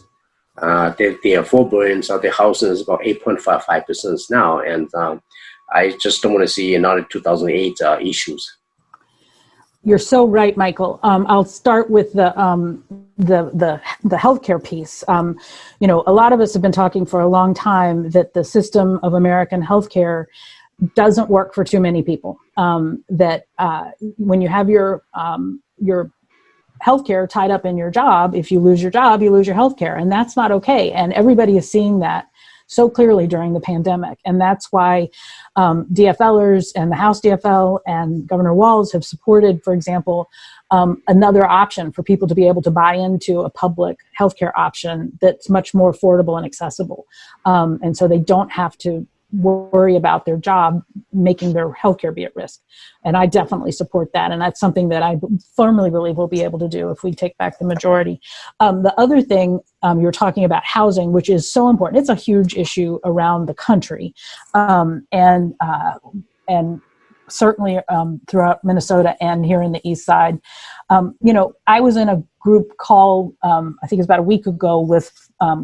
The affordability of the housing is about 8.55% now, and I just don't want to see another 2008 issues. You're so right, Michael. I'll start with the healthcare piece. A lot of us have been talking for a long time that the system of American healthcare doesn't work for too many people. That when you have your healthcare tied up in your job, if you lose your job, you lose your healthcare, and that's not okay. And everybody is seeing that so clearly during the pandemic, and that's why DFLers and the House DFL and Governor Walz have supported, for example, another option for people to be able to buy into a public healthcare option that's much more affordable and accessible, and so they don't have to worry about their job making their healthcare be at risk. And I definitely support that. And that's something that I firmly believe we'll be able to do if we take back the majority. The other thing, you're talking about housing, which is so important. It's a huge issue around the country. And certainly throughout Minnesota and here in the East Side. I was in a group call, I think it was about a week ago, with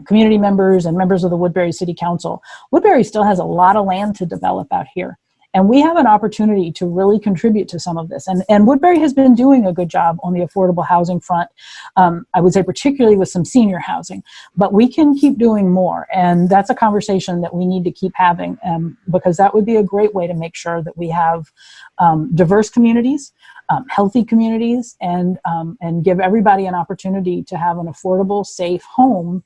community members and members of the Woodbury City Council. Woodbury still has a lot of land to develop out here. And we have an opportunity to really contribute to some of this. And Woodbury has been doing a good job on the affordable housing front, I would say particularly with some senior housing. But we can keep doing more. And that's a conversation that we need to keep having, because that would be a great way to make sure that we have diverse communities, healthy communities, and give everybody an opportunity to have an affordable, safe home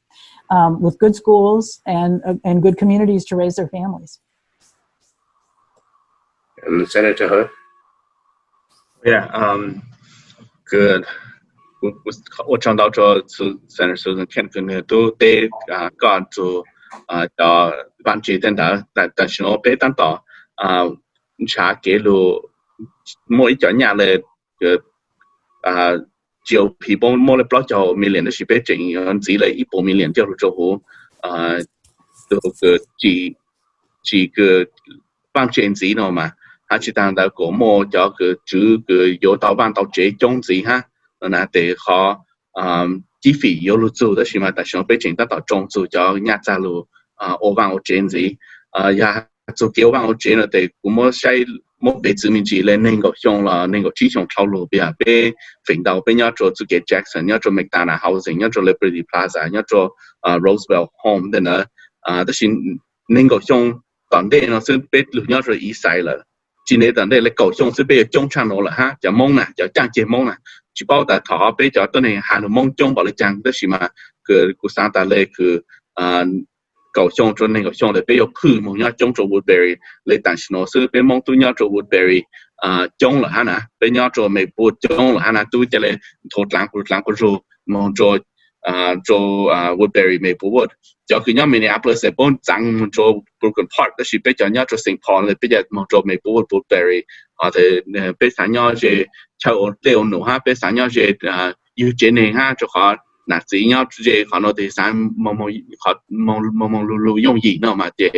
with good schools and good communities to raise their families. And Senator Hawj? Yeah, good. 我讲到这次 Senator Susan Kent 呢都得讲做到帮助等到但是我被等到查给了每一家的就皮包莫了不叫million的是被整样子了100 million 掉了之后都个几个帮助人子了嘛他去当到个莫叫个主个有到帮到这种子哈那得好积费有了做的是嘛但是被整到中做叫压在了我帮我这样子呀做给我帮我这了得我莫下莫被殖民地来能够用了能够继续套路边被分到被要做这个 Jackson 要做 McDonough Housing 要做 Liberty Plaza 要做Roosevelt Home 的呢但是能够用当地呢是被要做以塞了今年当地来高雄是被中产了哈叫梦呢叫降解梦呢去报的他被叫当年喊了梦中把了讲的是嘛个上大来个高雄做那个雄的被有铺梦要中做 Woodbury 来但是呢是被梦都要做 Woodbury 中了哈呢被要做美国中了哈呢都在来头两个做梦做Woodbury Maplewood 就佢要 Minneapolis 本站做 Brooklyn Park 但是被叫要做 St. Paul 被叫梦做 Maplewood Woodbury 或者被想要去 chào leo nụ ha bé sáng nhau về yêu chế này ha cho họ nãy chỉ nhau về họ nói thì sáng mong lu dùng gì nữa mà để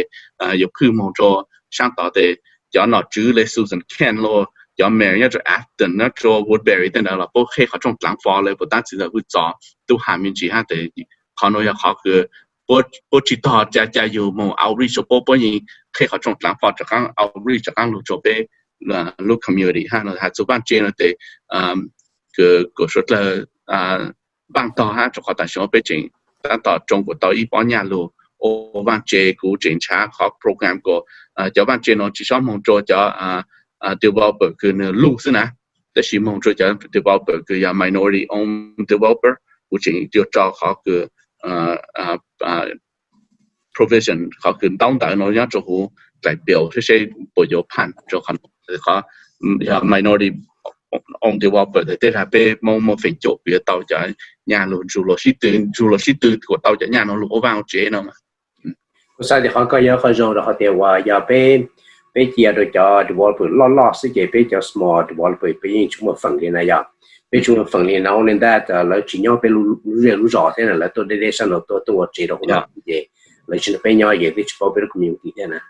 yêu cứ mong cho sáng tạo để cho nó chữ lấy Susan Ken lo cho mẹ nhau cho Afton nó cho Woodbury tên là bố khi họ trong làng phòเลยbố ta chỉ là bố cho tu hàm mình chỉ ha để họ nói họ cứ bố chỉ taoจะอยู่มอง outreach บางอย่างแค่เขาจงหลังพอจากการ outreach จากการรู้จบไปลูก community ฮะเราหาจุดบ้านเจนแต่ก็สุดเลยบางต่อฮะจากเขาแต่ชอบไปจริงตั้งต่อจงกว่าต่ออีปอนยาลูโอ้บ้านเจกูจริงช้าเขาโปรแกรมก็จะบ้านเจนเราที่ชอบมองโจจะdeveloper คือเนื้อลูกสินะแต่ชิมองโจจะ developer คือยัง minority owned developer กูจริงเดียวจอเขาคือprovision เขาคือต้องแต่เราอยากจะหู代表这些不有判就很เขาminority owned developer 的这下被某分就别到家nhà luôn住了是对个到家nhà nó luôn vào chế nó mà sau thì họ có nhớ họ dùng họ đềuว่าอย่าไปchia được cho developer lo sự cáiไป cho small developer ไปยิงchúng một phần liền này yaไปchúng một phần liền nào nên that là chỉ nhauไปรู้rõ thế này là tôi để sang tôi chế được không vậy là chỉ phải nhau vậy thì chỉ có bên community thế này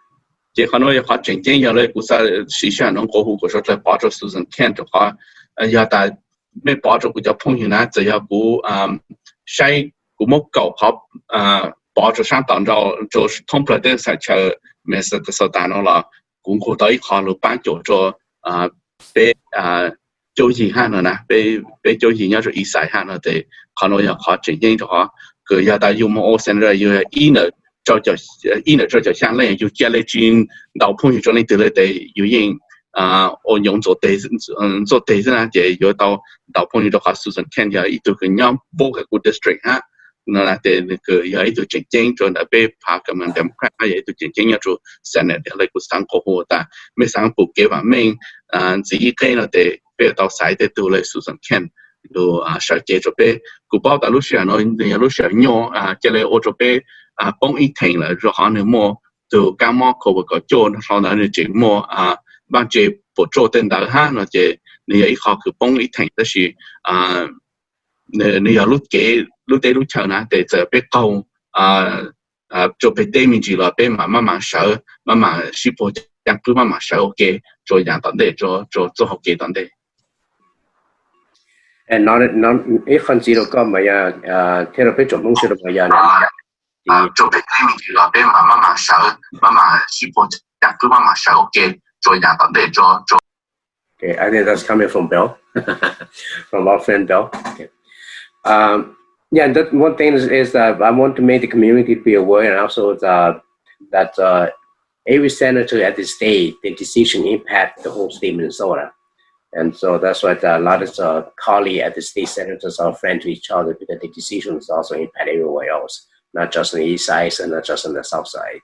chỉ có nói họ chính chính giờ lấy cũng sao sĩ sản nó có hữu của số lại bảo cho Susan Kent cho họ giờ taไม่保住佢就碰見啦，就有股西股冇夠好保住上當就通不的實際咩事嘅時單啦，股股到一考慮辦就做被就業下了呢，被就業要做一曬下了的，可能要考正經就話佢要但要冇我現在要一呢。就相當要接嚟轉到碰見咗你哋哋要應我用做地做地呢，就要到碰見咗話 Susan Ken 有一度嘅樣波嘅個 district 哈，嗱哋那個有一度正經做那邊拍咁樣 Democrat 有一度正經要做 Senate 嚟個上過好，但咩上部嘅話明自己嘅那哋俾到曬得到嚟 Susan Ken 都小姐做俾古包大陸上咯，有陸上樣即係我做俾。幫一停了，就可能麼就剛麼可不可做，可能就節目幫這不做等到哈，或者你一考去幫一停，但是你要錄得錄長呢，得這邊高就被對面住了，被慢慢熟，慢慢是不讓佢慢慢熟嘅，做樣當地做好嘅當地。一看知道個咪聽到俾做東西都咪呢。做俾對面住了，被慢慢熟，慢慢是不讓佢慢慢熟嘅，做樣當地做。Okay, I think that's coming from Bill, from our friend Bill. Okay. Yeah, that one thing is that I want to make the community be aware, and also that every senator at the state, the decision impact the whole state of Minnesota. And so that's why a lot of colleagues at the state senators are friends to each other because the decisions also impact everywhere else, not just on the east side and not just on the south side.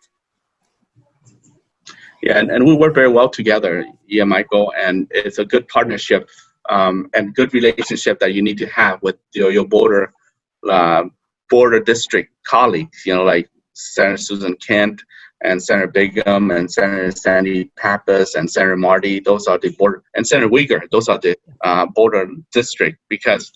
Yeah, and we work very well together, Michael, and it's a good partnership and good relationship that you need to have with your border district colleagues, like Senator Susan Kent and Senator Bigham and Senator Sandy Pappas and Senator Marty. Those are the border, and Senator Uyghur. Those are the border district because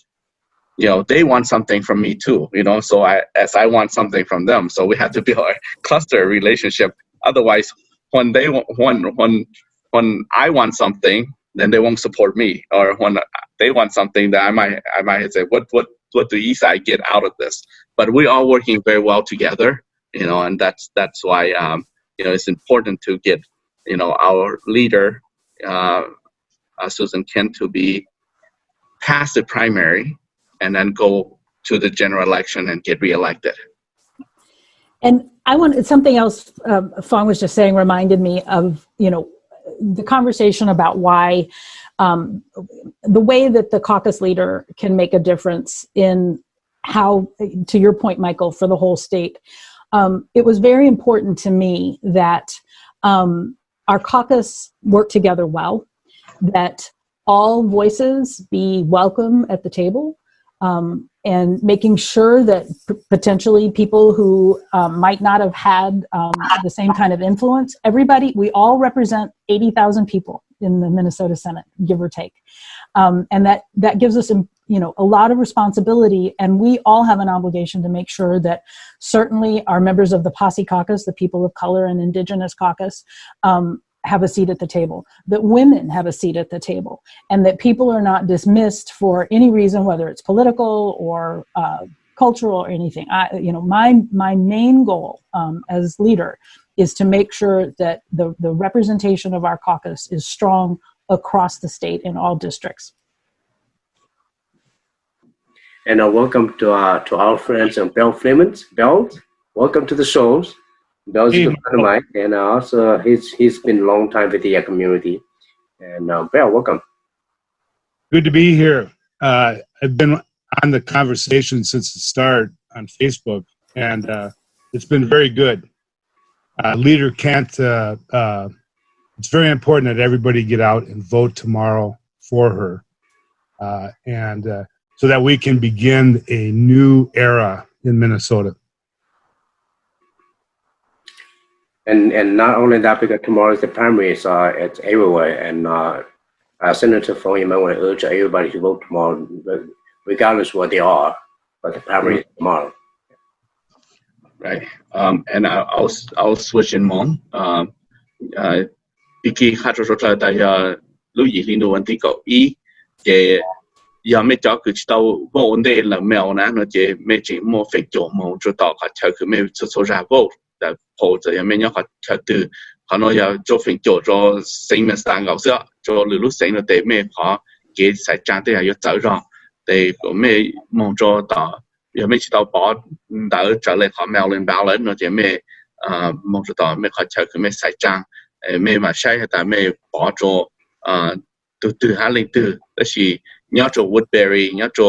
they want something from me too. So I want something from them. So we have to build a cluster relationship. Otherwise, when I want something, then they won't support me. Or when they want something, that I might say, what do East Side get out of this? But we are working very well together, and that's why it's important to get our leader Susan Kent to be past the primary and then go to the general election and get reelected. And something else Foung was just saying reminded me of, the conversation about why the way that the caucus leader can make a difference in how, to your point, Michael, for the whole state. It was very important to me that our caucus work together well, that all voices be welcome at the table, and making sure that potentially people who might not have had the same kind of influence, we all represent 80,000 people in the Minnesota Senate, give or take. And that gives us, a lot of responsibility, and we all have an obligation to make sure that certainly our members of the Posse Caucus, the People of Color and Indigenous Caucus, have a seat at the table, that women have a seat at the table, and that people are not dismissed for any reason, whether it's political or cultural or anything. My main goal as leader is to make sure that the representation of our caucus is strong across the state in all districts. And welcome to our friends and Bell Flemons. Bell, welcome to the shows. Bell's a good friend of mine, and also he's been a long time with the community. And Bell, welcome. Good to be here. I've been on the conversation since the start on Facebook, and it's been very good. Leader can't. It's very important that everybody get out and vote tomorrow for her, and so that we can begin a new era in Minnesota. And not only that, because tomorrow is the primaries, it's everywhere, and Senator Foung Hawj might want to urge everybody to vote tomorrow, regardless of what they are, but the primary is tomorrow. Right. And I'll switch in mong. Piki khát rồi là tại lúc gì liên quan tới cậu ý để giờ mấy cháu cứ tao vô vấn đề là mèo nè nó chỉ mấy chỉ mua phải chỗ mua cho tao cả chơi cứ mấy số ra vô là phổ giờ mấy nhóc chơi từ họ nói giờ cho phải chỗ cho sinh mình sang ngầu sữa cho lúc sinh nó để mấy họ cái sai trang để là走ra để có mấy mua cho tao giờ mấy chỉ tao bỏ đỡ trở lại họ mèo lên bao lớn nó chỉ mấy mua cho tao mấy họ chơi cứ mấy sai trang mấy mà sai hay ta mấy bỏ cho từ 2004đó是nhớ cho Woodbury nhớ cho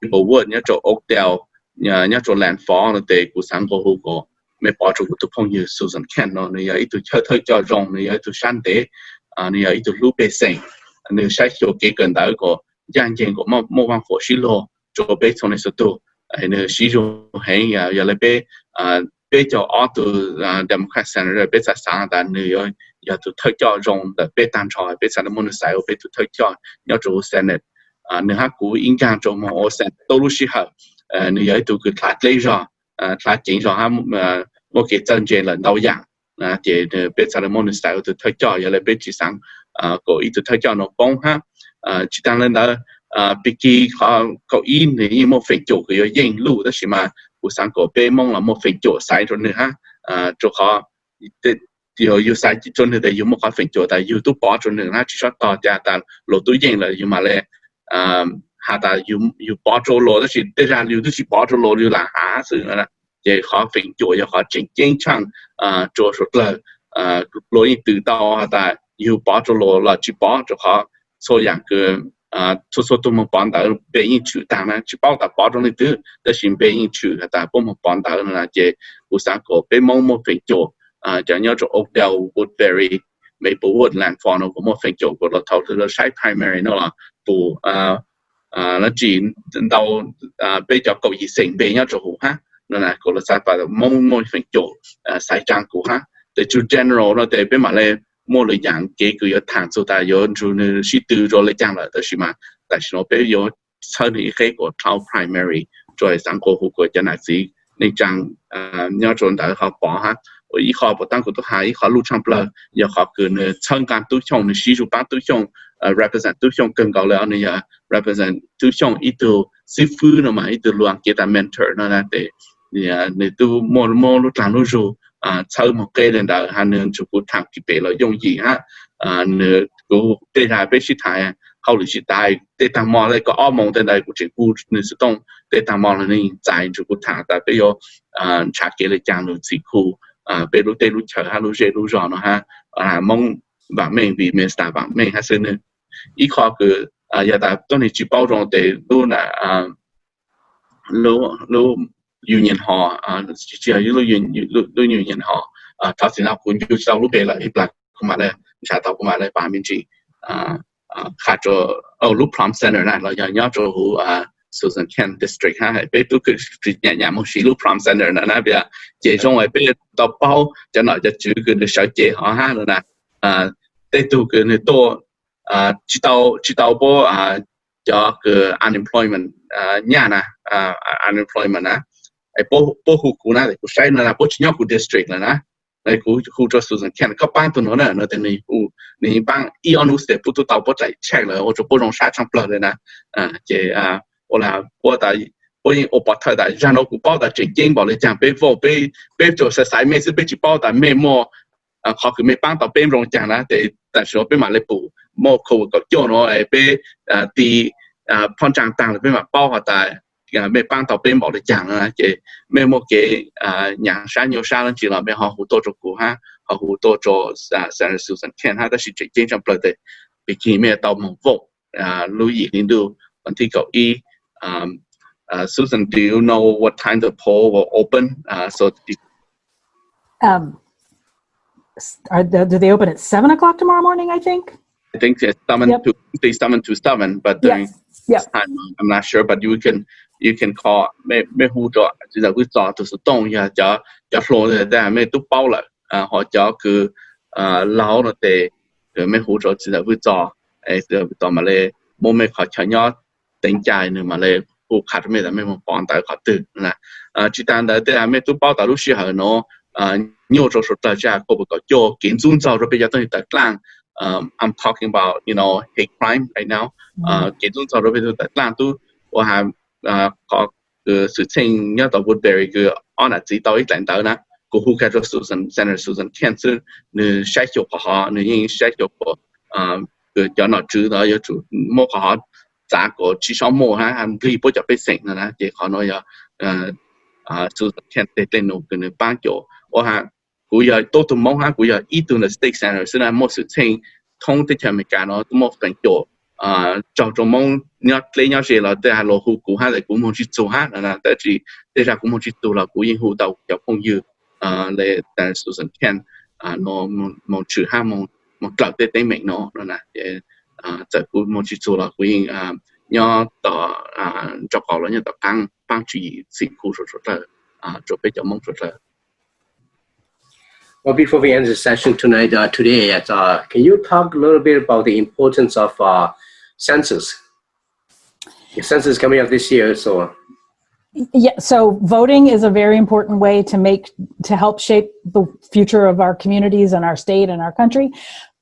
Wood nhớ cho Oakdale nhớ cho Landfall nó để của sáng có hữu có mấy bỏ cho của tụi phong như Susan Kent nó này ấy tụi chơi thôi cho rong này ấy tụi sáng tế này ấy tụi lúc bê sinh này sai cho cái gần đó có giang giang có mua vàng phổ xí lô cho bê trong này số tụ này sử dụng hay giờ lại bê cho auto Democrat Senator bê sáng ta này giờ tụi thôi cho rong để bê tan trò bê sáng muốn sai bê tụi thôi cho nhớ cho Senate nếu hát cú in trang cho mà ở Senate đâu lúc xí hợp nếu ấy tụi cứ thoát lấy rồi thoát chính rồi ha một cái chân trên là đau dạng thì bê sáng muốn sai tụi thôi cho giờ lại bê chỉ sáng có ít tụi thôi cho nó bông ha chỉ tăng lên đó Piki họ có in thì một phần chỗ cái yên lưu đó là mà buổi sáng có bê mong là một phần chỗ sai rồi nữa ha cho họ yêu sai cho nên để một cái phần chỗ tại YouTube bỏ cho nên ha chỉ cho tao ra ta lộ túi yên là mà lại hà ta yêu bỏ cho lộ đó là để ra lưu đó là bỏ cho lộ lưu là há sự nữa để họ phần chỗ cho họ chỉnh chỉnh trang cho số là lộ từ tao ta yêu bỏ cho lộ là chỉ bỏ cho họ số dạng cái số tụi mình bán đảo bé in chữ ta mà chỉ bảo ta bảo trong này thứ đó là bé in chữ ta bông mình bán đảo là chỉ buổi sáng có bé mong một phần chỗ chẳng nhớ cho Oakdale, Woodbury, Maplewood, Landfall nó có một phần chỗ của nó thầu từ nó sai primary nó là tụ nó chỉ đầu bé cho cậu gì sinh bé nhớ cho hủ ha nó là của nó sai và mong một phần chỗ sai trang của ha để chú general nó để bé mà lên mua lời giảng cái cứ có thằng số ta có chú nên sĩ tư rồi lấy trang là đó là mà tại sao bé có sau này cái của Thao primary rồi sang cô hữu của chân là gì nên trang nhớ cho đại họ bỏ ha ở ý họ bỏ tăng của tôi hai họ lưu trang bờ giờ họ cứ nên参加đối象nên sử dụng bán đối象represent đối象更高了呢呀 represent đối象一度师傅呢嘛一度luang kita mentor nó là để nên tu mua lúc làm lúc rồi sau một cái lần đó hắn nên chụp thằng kịp bể là dùng gì ha nên cũng để ra bé sĩ thái hậu lịch sĩ thái để thằng mò lại có ôm mong tên này của chính phủ nên sẽ đông để thằng mò là nên giải chụp thằng tại bây giờ trả cái lại trang được chính phủ bé lúc tây lúc chờ ha lúc dễ lúc giòn nó ha mong và mình vì mình sẽ và mình ha xin nên ý khó cứ giờ ta tôi này chỉ bao rộng để luôn là lúc union họ chỉ là lúc union họ thao sinh học cũng như sau lúc bé là ít là không phải là trả tàu không phải là ba miền chỉ khá cho ở lúc prom center này là nhớ cho Susan Kent District 哈，被都佢日冇事路 Prom Center 那邊，其中係被到包，就嗱就住佢哋小姐哈哈啦，they都佢哋多知道波叫個 unemployment 呀นะunemployment นะ，係波户股นะ，佢細啦，波前有個 district 啦นะ。嚟佢做 Susan Kent 個班度呢，那等你幫一安路時不都到波仔 check 了，我就不容沙場不了的呢，我啦，我因我把他的讓我古包的最近包嚟講，被做實在咩事被去包的咩麼，เขาคือไม่幫到被容講啦，但是我被買嚟補，麼佢個叫我被第判長當了被買包下的。ไม่幫到被冇嚟講啦，嘅咩麼嘅洋山有山啦，知啦，咩好多做股哈，好多做Senator Susan Kent 哈，但是最經常不得，畢竟咩到冇貨路易印度問題個一Susan, do you know what time the poll will open? Do they open at 7 o'clock tomorrow morning? I think it's 7 to 7, but during this time, I'm not sure. But you can call 咩呼咗，就會做就是動呀，就flow 嘅，但係咩都包了，或者佢老了的，咩呼咗就會做，就到埋咧冇咩考搶咗定價呢嘛咧。ผู้ขาดไม่ได้ไม่มองปอนแต่ขอตื่นนะจิตานแต่ไม่ตู้เป้าแต่รู้สึกเหรอเนาะโยโจสุดแต่จะก็บอกโยกินจุนเจ้าเราไปยังต้องแต่กลางI'm talking about hate crime right now กินจุนเจ้าเราไปแต่กลางตู้ว่าขอสื่อเชิงเนี่ยตัว Woodbury คืออันนั้นจีต่ออีกหลายตัวนะกูฮู้แค่ตัว Senator Susan Kent ซึ่งเนี่ยใช้จบพอเนี่ยยิ่งใช้จบคือย้อนหน้าจื้อแล้วยังจุมั่วพอ咋个至少冇哈，你不就被省了啦？也可能要就看电脑跟你帮助，我哈佢又多到冇哈，佢又一段嘅 state center，雖然冇事情，通啲條咪揀咯，都冇幫助。做冇你要是啦，但係落去估下嚟估冇去做下啦，但係但係估冇去做啦，估應付到有朋友嚟但係 Susan Kent 冇處下冇搞得啲名咯，嗱嘅。在估冇去做了，回应要到做好了，要到帮助辛苦说的做比较忙说的。Well, before we end the session today, can you talk a little bit about the importance of census? The census coming up this year, so. Yeah, so voting is a very important way to help shape the future of our communities and our state and our country.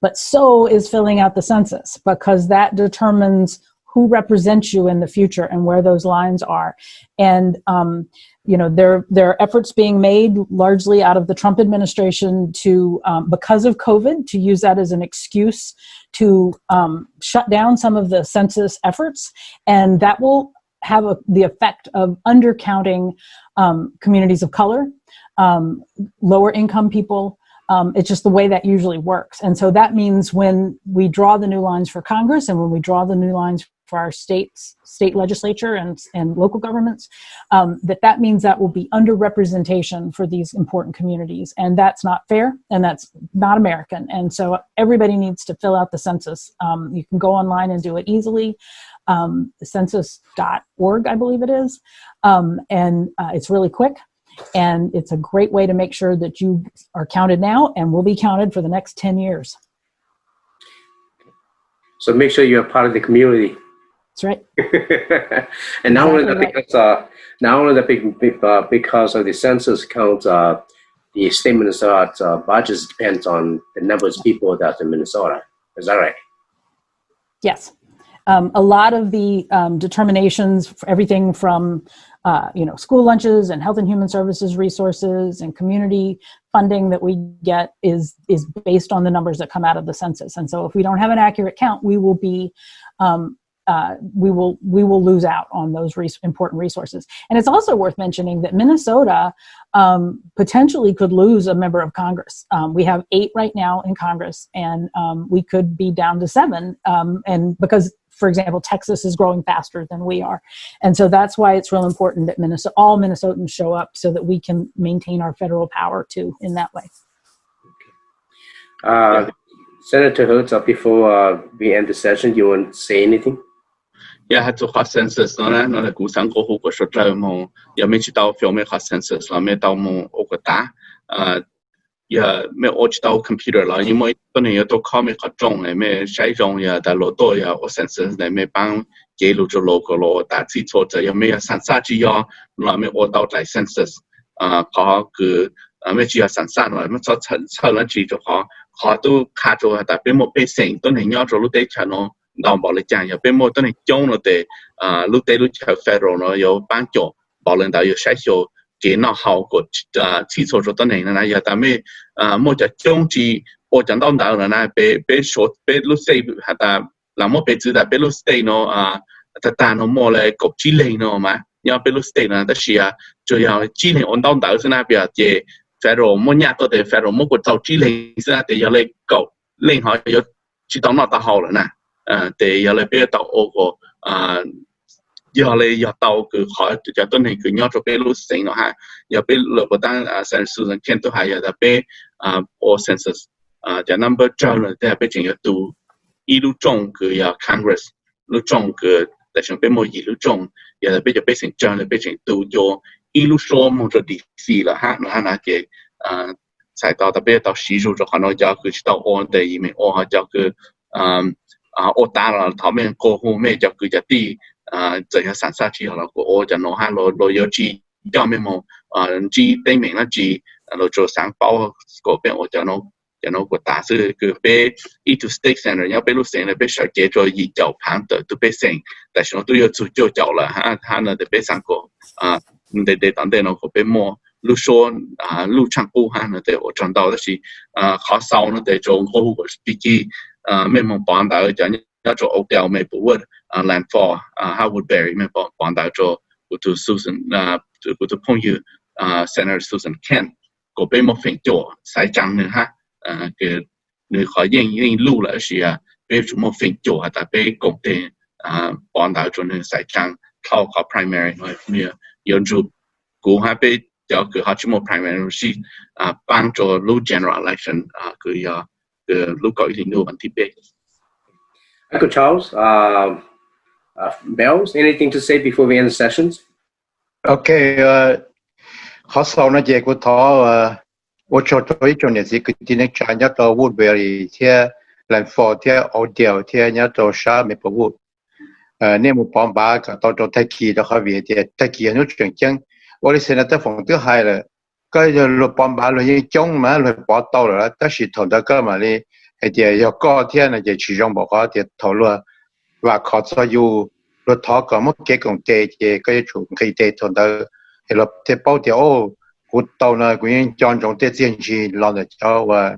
But so is filling out the census, because that determines who represents you in the future and where those lines are. And, there are efforts being made largely out of the Trump administration to, because of COVID, to use that as an excuse to shut down some of the census efforts. And that will have the effect of undercounting communities of color, lower income people. It's just the way that usually works. And so that means when we draw the new lines for Congress and when we draw the new lines for our state legislature and local governments, that means that will be underrepresentation for these important communities. And that's not fair and that's not American. And so everybody needs to fill out the census. You can go online and do it easily. Census.org, I believe it is. And it's really quick. And it's a great way to make sure that you are counted now and will be counted for the next 10 years. So make sure you're part of the community. That's right. And not only because of the census count, the state Minnesota budgets depends on the number of people that's in Minnesota. Is that right? Yes. A lot of the determinations, for everything from school lunches and health and human services resources and community funding that we get is based on the numbers that come out of the census. And so if we don't have an accurate count, we will be we will lose out on those important resources. And it's also worth mentioning that Minnesota potentially could lose a member of Congress. We have 8 right now in Congress, and we could be down to 7. And because, for example, Texas is growing faster than we are. And so that's why it's real important that all Minnesotans show up so that we can maintain our federal power too in that way. Senator Hurts, before we end the session, you want to say anything? 也还做 hot census 呢，那古上过后过说这么，也没去到表面 hot census 了，没到么我个打，也没我去到 computer 了，因为当年也都考没考中嘞，没谁中也在罗多也我 census 嘞没帮记录住 local 咯，打字错者也没有三三只要，那没我到在 census 考个没只要三三了，没做测了只就好，考都卡住但别没被省，当年要做路得看咯。當保你講有邊冇當你講了的路對路條 federal 呢有幫助保人到有些少給那好個基礎做當年呢有但係冇就講住我講到到了呢被說被路 stay 係但嗱冇被知道被路 stay 呢但係冇咧國際類呢嘛要被路 stay 呢但是就要之前我到到是那邊嘅 federal 冇廿多的 federal 冇個做之類是那的要嚟搞另外有知道那到好了呢để giờ lại biết tàu ô cô giờ lại giờ tàu cứ hỏi giờ tuần này cứ nhau cho biết lúc sinh nó ha giờ biết lúc bắt đầu sản xuất sản khen tôi hay giờ biết all census giờ number cho là để biết chuyện tu ý lúc trong cứ giờ Congress lúc trong cứ để chúng biết mỗi ý lúc trong giờ biết chuyện cho là biết chuyện tu cho ý lúc số một cho DC là ha nó là cái sai tàu đặc biệt tàu sử dụng cho họ nói giờ cứ tàu on để ý mình on giờ cứ ô ta là thọ mình cô hồ mẹ cho cứ cho đi giờ sản xuất chỉ là của ô cho nó hay rồi yêu chi cho mình một chi tên mình là chi rồi cho sáng bao của bên ô cho nó của ta sư cứ bé ít to state center nhau bé lúc sinh là bé sợ chế cho gì chậu phán tới tôi bé sinh tại sao tôi yêu chú chậu là ha là để bé sang của để tận đây nó của bé mua lúc số lúc trang cụ ha là để ô chọn到的是khó sau nó để cho cô của speaking mình mong bọn đạo cho nhớ cho Oakdale Maplewood landfall Howard Berry mình bọn đạo cho của Susan của phong như Senator Susan Kent của bên một phiên chỗ sai trắng nữa ha cái người khỏi yên lưu là gì bên chúng một phiên chỗ hay là bên công ty bọn đạo cho nên sai trắng Thao có primary nói như dân chủ của hai bên cho cứ họ chỉ một primary là帮助录 general election cứ lúc gọi thì new vấn đề. Uncle Charles, Bells, anything to say before we end the sessions? Okay, họ sau nó về của thọ,我做咗一種嘢是佢啲呢產一到 Woodbury 啲landfall 啲 Oakdale 啲一到 Maplewood，呢冇幫把個到咗 Turkey 到下邊啲 Turkey 有長征，我哋現在都房都係啦。cái rồi bọn bà rồi chống mà rồi bỏ tàu rồi đó是同到個嘛哩，係要高天呢就始終冇個啲討論，話考察有落頭個乜幾公地嘅嗰種佢哋同到係落啲包條哦，古到呢佢已將種啲戰士落嚟咗話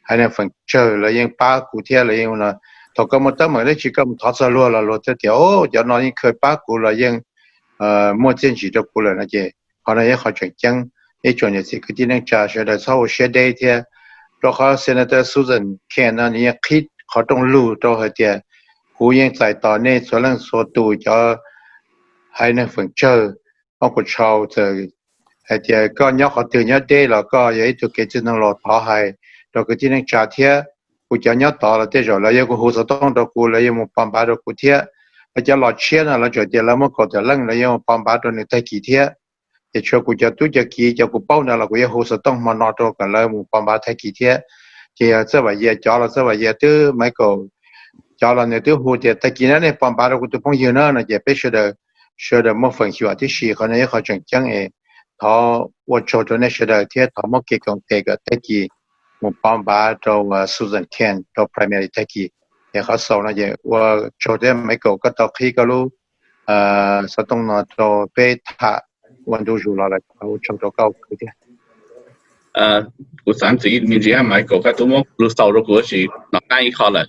係呢份車啦，已把古天啦已呢，同個乜得咪咧只咁考察落啦落啲條哦，就攞佢把古啦已冇戰士就古啦那嘅，可能也好長征。一種也是佢啲呢查學的超學的啲，都好現在的Susan Kent呢，你也可以好多路都係啲，古人在當呢可能所讀咗係呢份車，我個抄就係啲個nhau學掉nhau啲啦，個有一條嘅只能落頭係，到佢啲呢查啲，古就nhau到啦，啲咗啦，有個好多當到古啦，有冇辦法到古啲，或者落車啦，落咗啲啦，冇覺得冷啦，有冇辦法到你睇幾啲。也cho cụ cho tôi cho kỹ cho cụ bao nào là cụ hồ sơ tông mà nó cho cả lời một phần ba thay kỹ thế thì sẽ phải giờ cho là sẽ phải giờ thứ mấy cầu cho là nếu thứ hồ thì thay kỹ này phần ba là cụ tôi phong yêu nó là giờ biết sửa được một phần hiệu thì gì còn này họ chẳng chẳng ấy họ tôi cho nên sửa được thì họ một cái công ty cái thay kỹ một phần ba cho Susan Kent cho primary thay kỹ thì họ sau là giờ tôi cho thêm mấy cầu cái tàu khí cái lúc sẽ tông nó cho bé thảวันดูอยู่แล้วเขาชมตัวเก่าคือที่กูสามสี่มีเรื่องไม่ก็แค่ตัวมั่งรู้สาวรู้กูสินักการอีกข้อเลย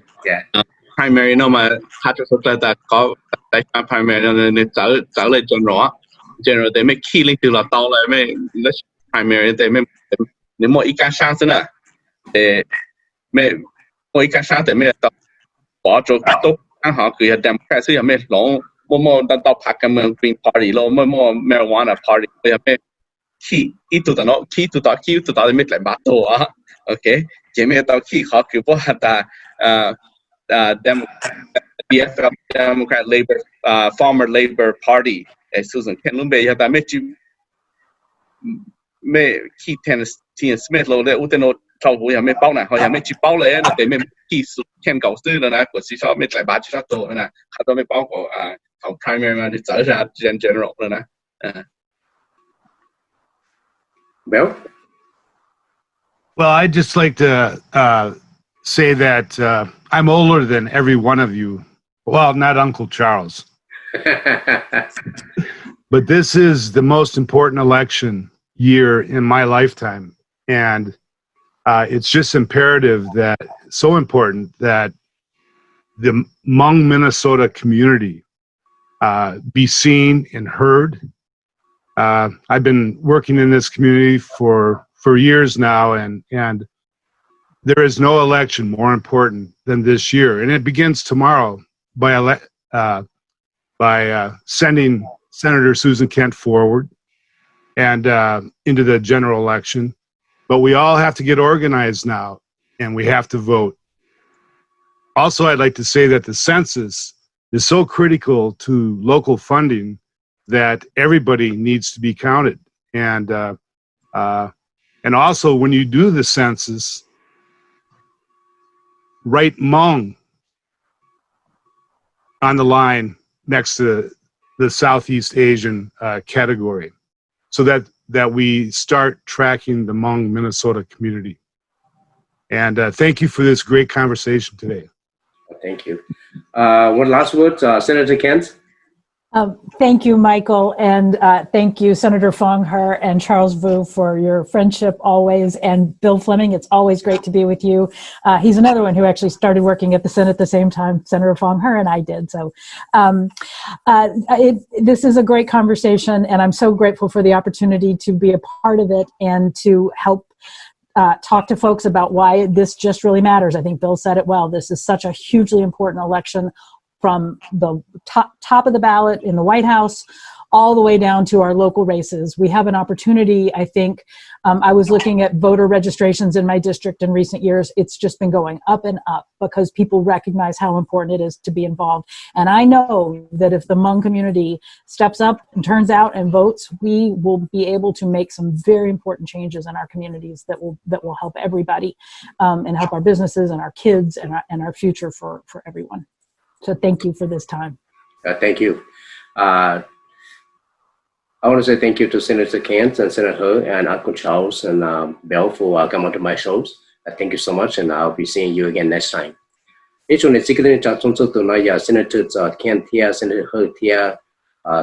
primary เนาะมาถ้าจะสุดแต่ก็แต่ primary เนี่ยจะเลยgeneral แต่ไม่ขี้ลิงตัวเราโตเลยไม่แล้ว primary แต่ไม่เนี่ยมั่วอีกการสร้างสินะแต่ไม่มั่วอีกการสร้างแต่ไม่ต่อพอจบตัวอันหาคือแต่แค่ซื้อไม่หลงmore到拍咁樣 green party 咯，more marijuana party 佢入咩 key 呢度到 key 到你咩嚟把刀啊 ，OK， 前面到 key 好佢不係但dem BF Democrat Labor Farmer Labor Party Susan Kent Lumbe ya ta me khi Tennessee Smith lo le uteno trao bu ya me bao na ho ya me chi bao le na te me khi Ken Gao Sư na của si sao me lại ba chi to na ha to me bao của Thao primary ma de zai ra general na Bill? Well, I'd just like to say that I'm older than every one of you. Well, not Uncle Charles. But this is the most important election year in my lifetime. And it's just imperative that, so important that the Hmong Minnesota community be seen and heard. I've been working in this community for years now, and there is no election more important than this year. And it begins tomorrow by sending Senator Susan Kent forward and into the general election. But we all have to get organized now, and we have to vote. Also, I'd like to say that the census is so critical to local funding that everybody needs to be counted. And also, when you do the census, write Hmong on the line next to the Southeast Asian category, so that we start tracking the Hmong Minnesota community. And thank you for this great conversation today. Thank you. One last word, Senator Kent. Thank you, Michael, and thank you, Senator Foung Hawj and Charles Vu, for your friendship always, and Bill Fleming, it's always great to be with you. He's another one who actually started working at the Senate at the same time Senator Foung Hawj and I did. So this is a great conversation, and I'm so grateful for the opportunity to be a part of it and to help talk to folks about why this just really matters. I think Bill said it well. This is such a hugely important election, from the top of the ballot in the White House all the way down to our local races. We have an opportunity, I think. I was looking at voter registrations in my district in recent years. It's just been going up and up because people recognize how important it is to be involved. And I know that if the Hmong community steps up and turns out and votes, we will be able to make some very important changes in our communities that will help everybody, and help our businesses and our kids and our future for everyone. So thank you for this time. Thank you. I want to say thank you to Senator Kent and Senator and Uncle Charles and Bill for coming to my shows. Thank you so much, and I'll be seeing you again next time. Each one is secretly to Senator Kent here, Senator here.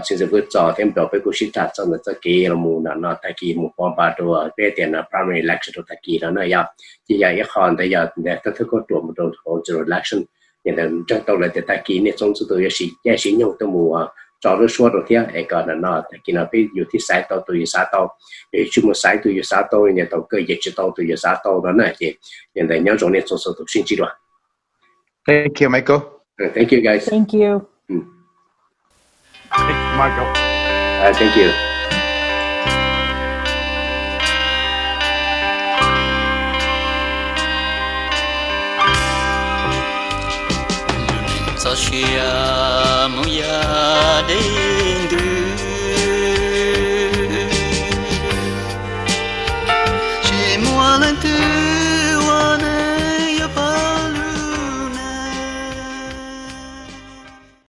Since the good them Bill Peku Shita on the Taki Ramuna, not Taki Mupamba to bet in a primary election to Taki Ranaya, Yahan, they are the to hold the election. And then just don't let the Taki needs on to the Yashi Young to move. Cho rất short rồi thế, ai còn là nó, khi nào biết yêu thích sai tao tôi sai tao, để chúng mình sai tôi sai tao, nhà tao cái gì tao tôi sai tao đó này thì, hiện tại nhau trong này số tôi xin chỉ đoạn. Thank you, Michael. Thank you, guys. Thank you. Thank you, Michael. Thank you. Muya de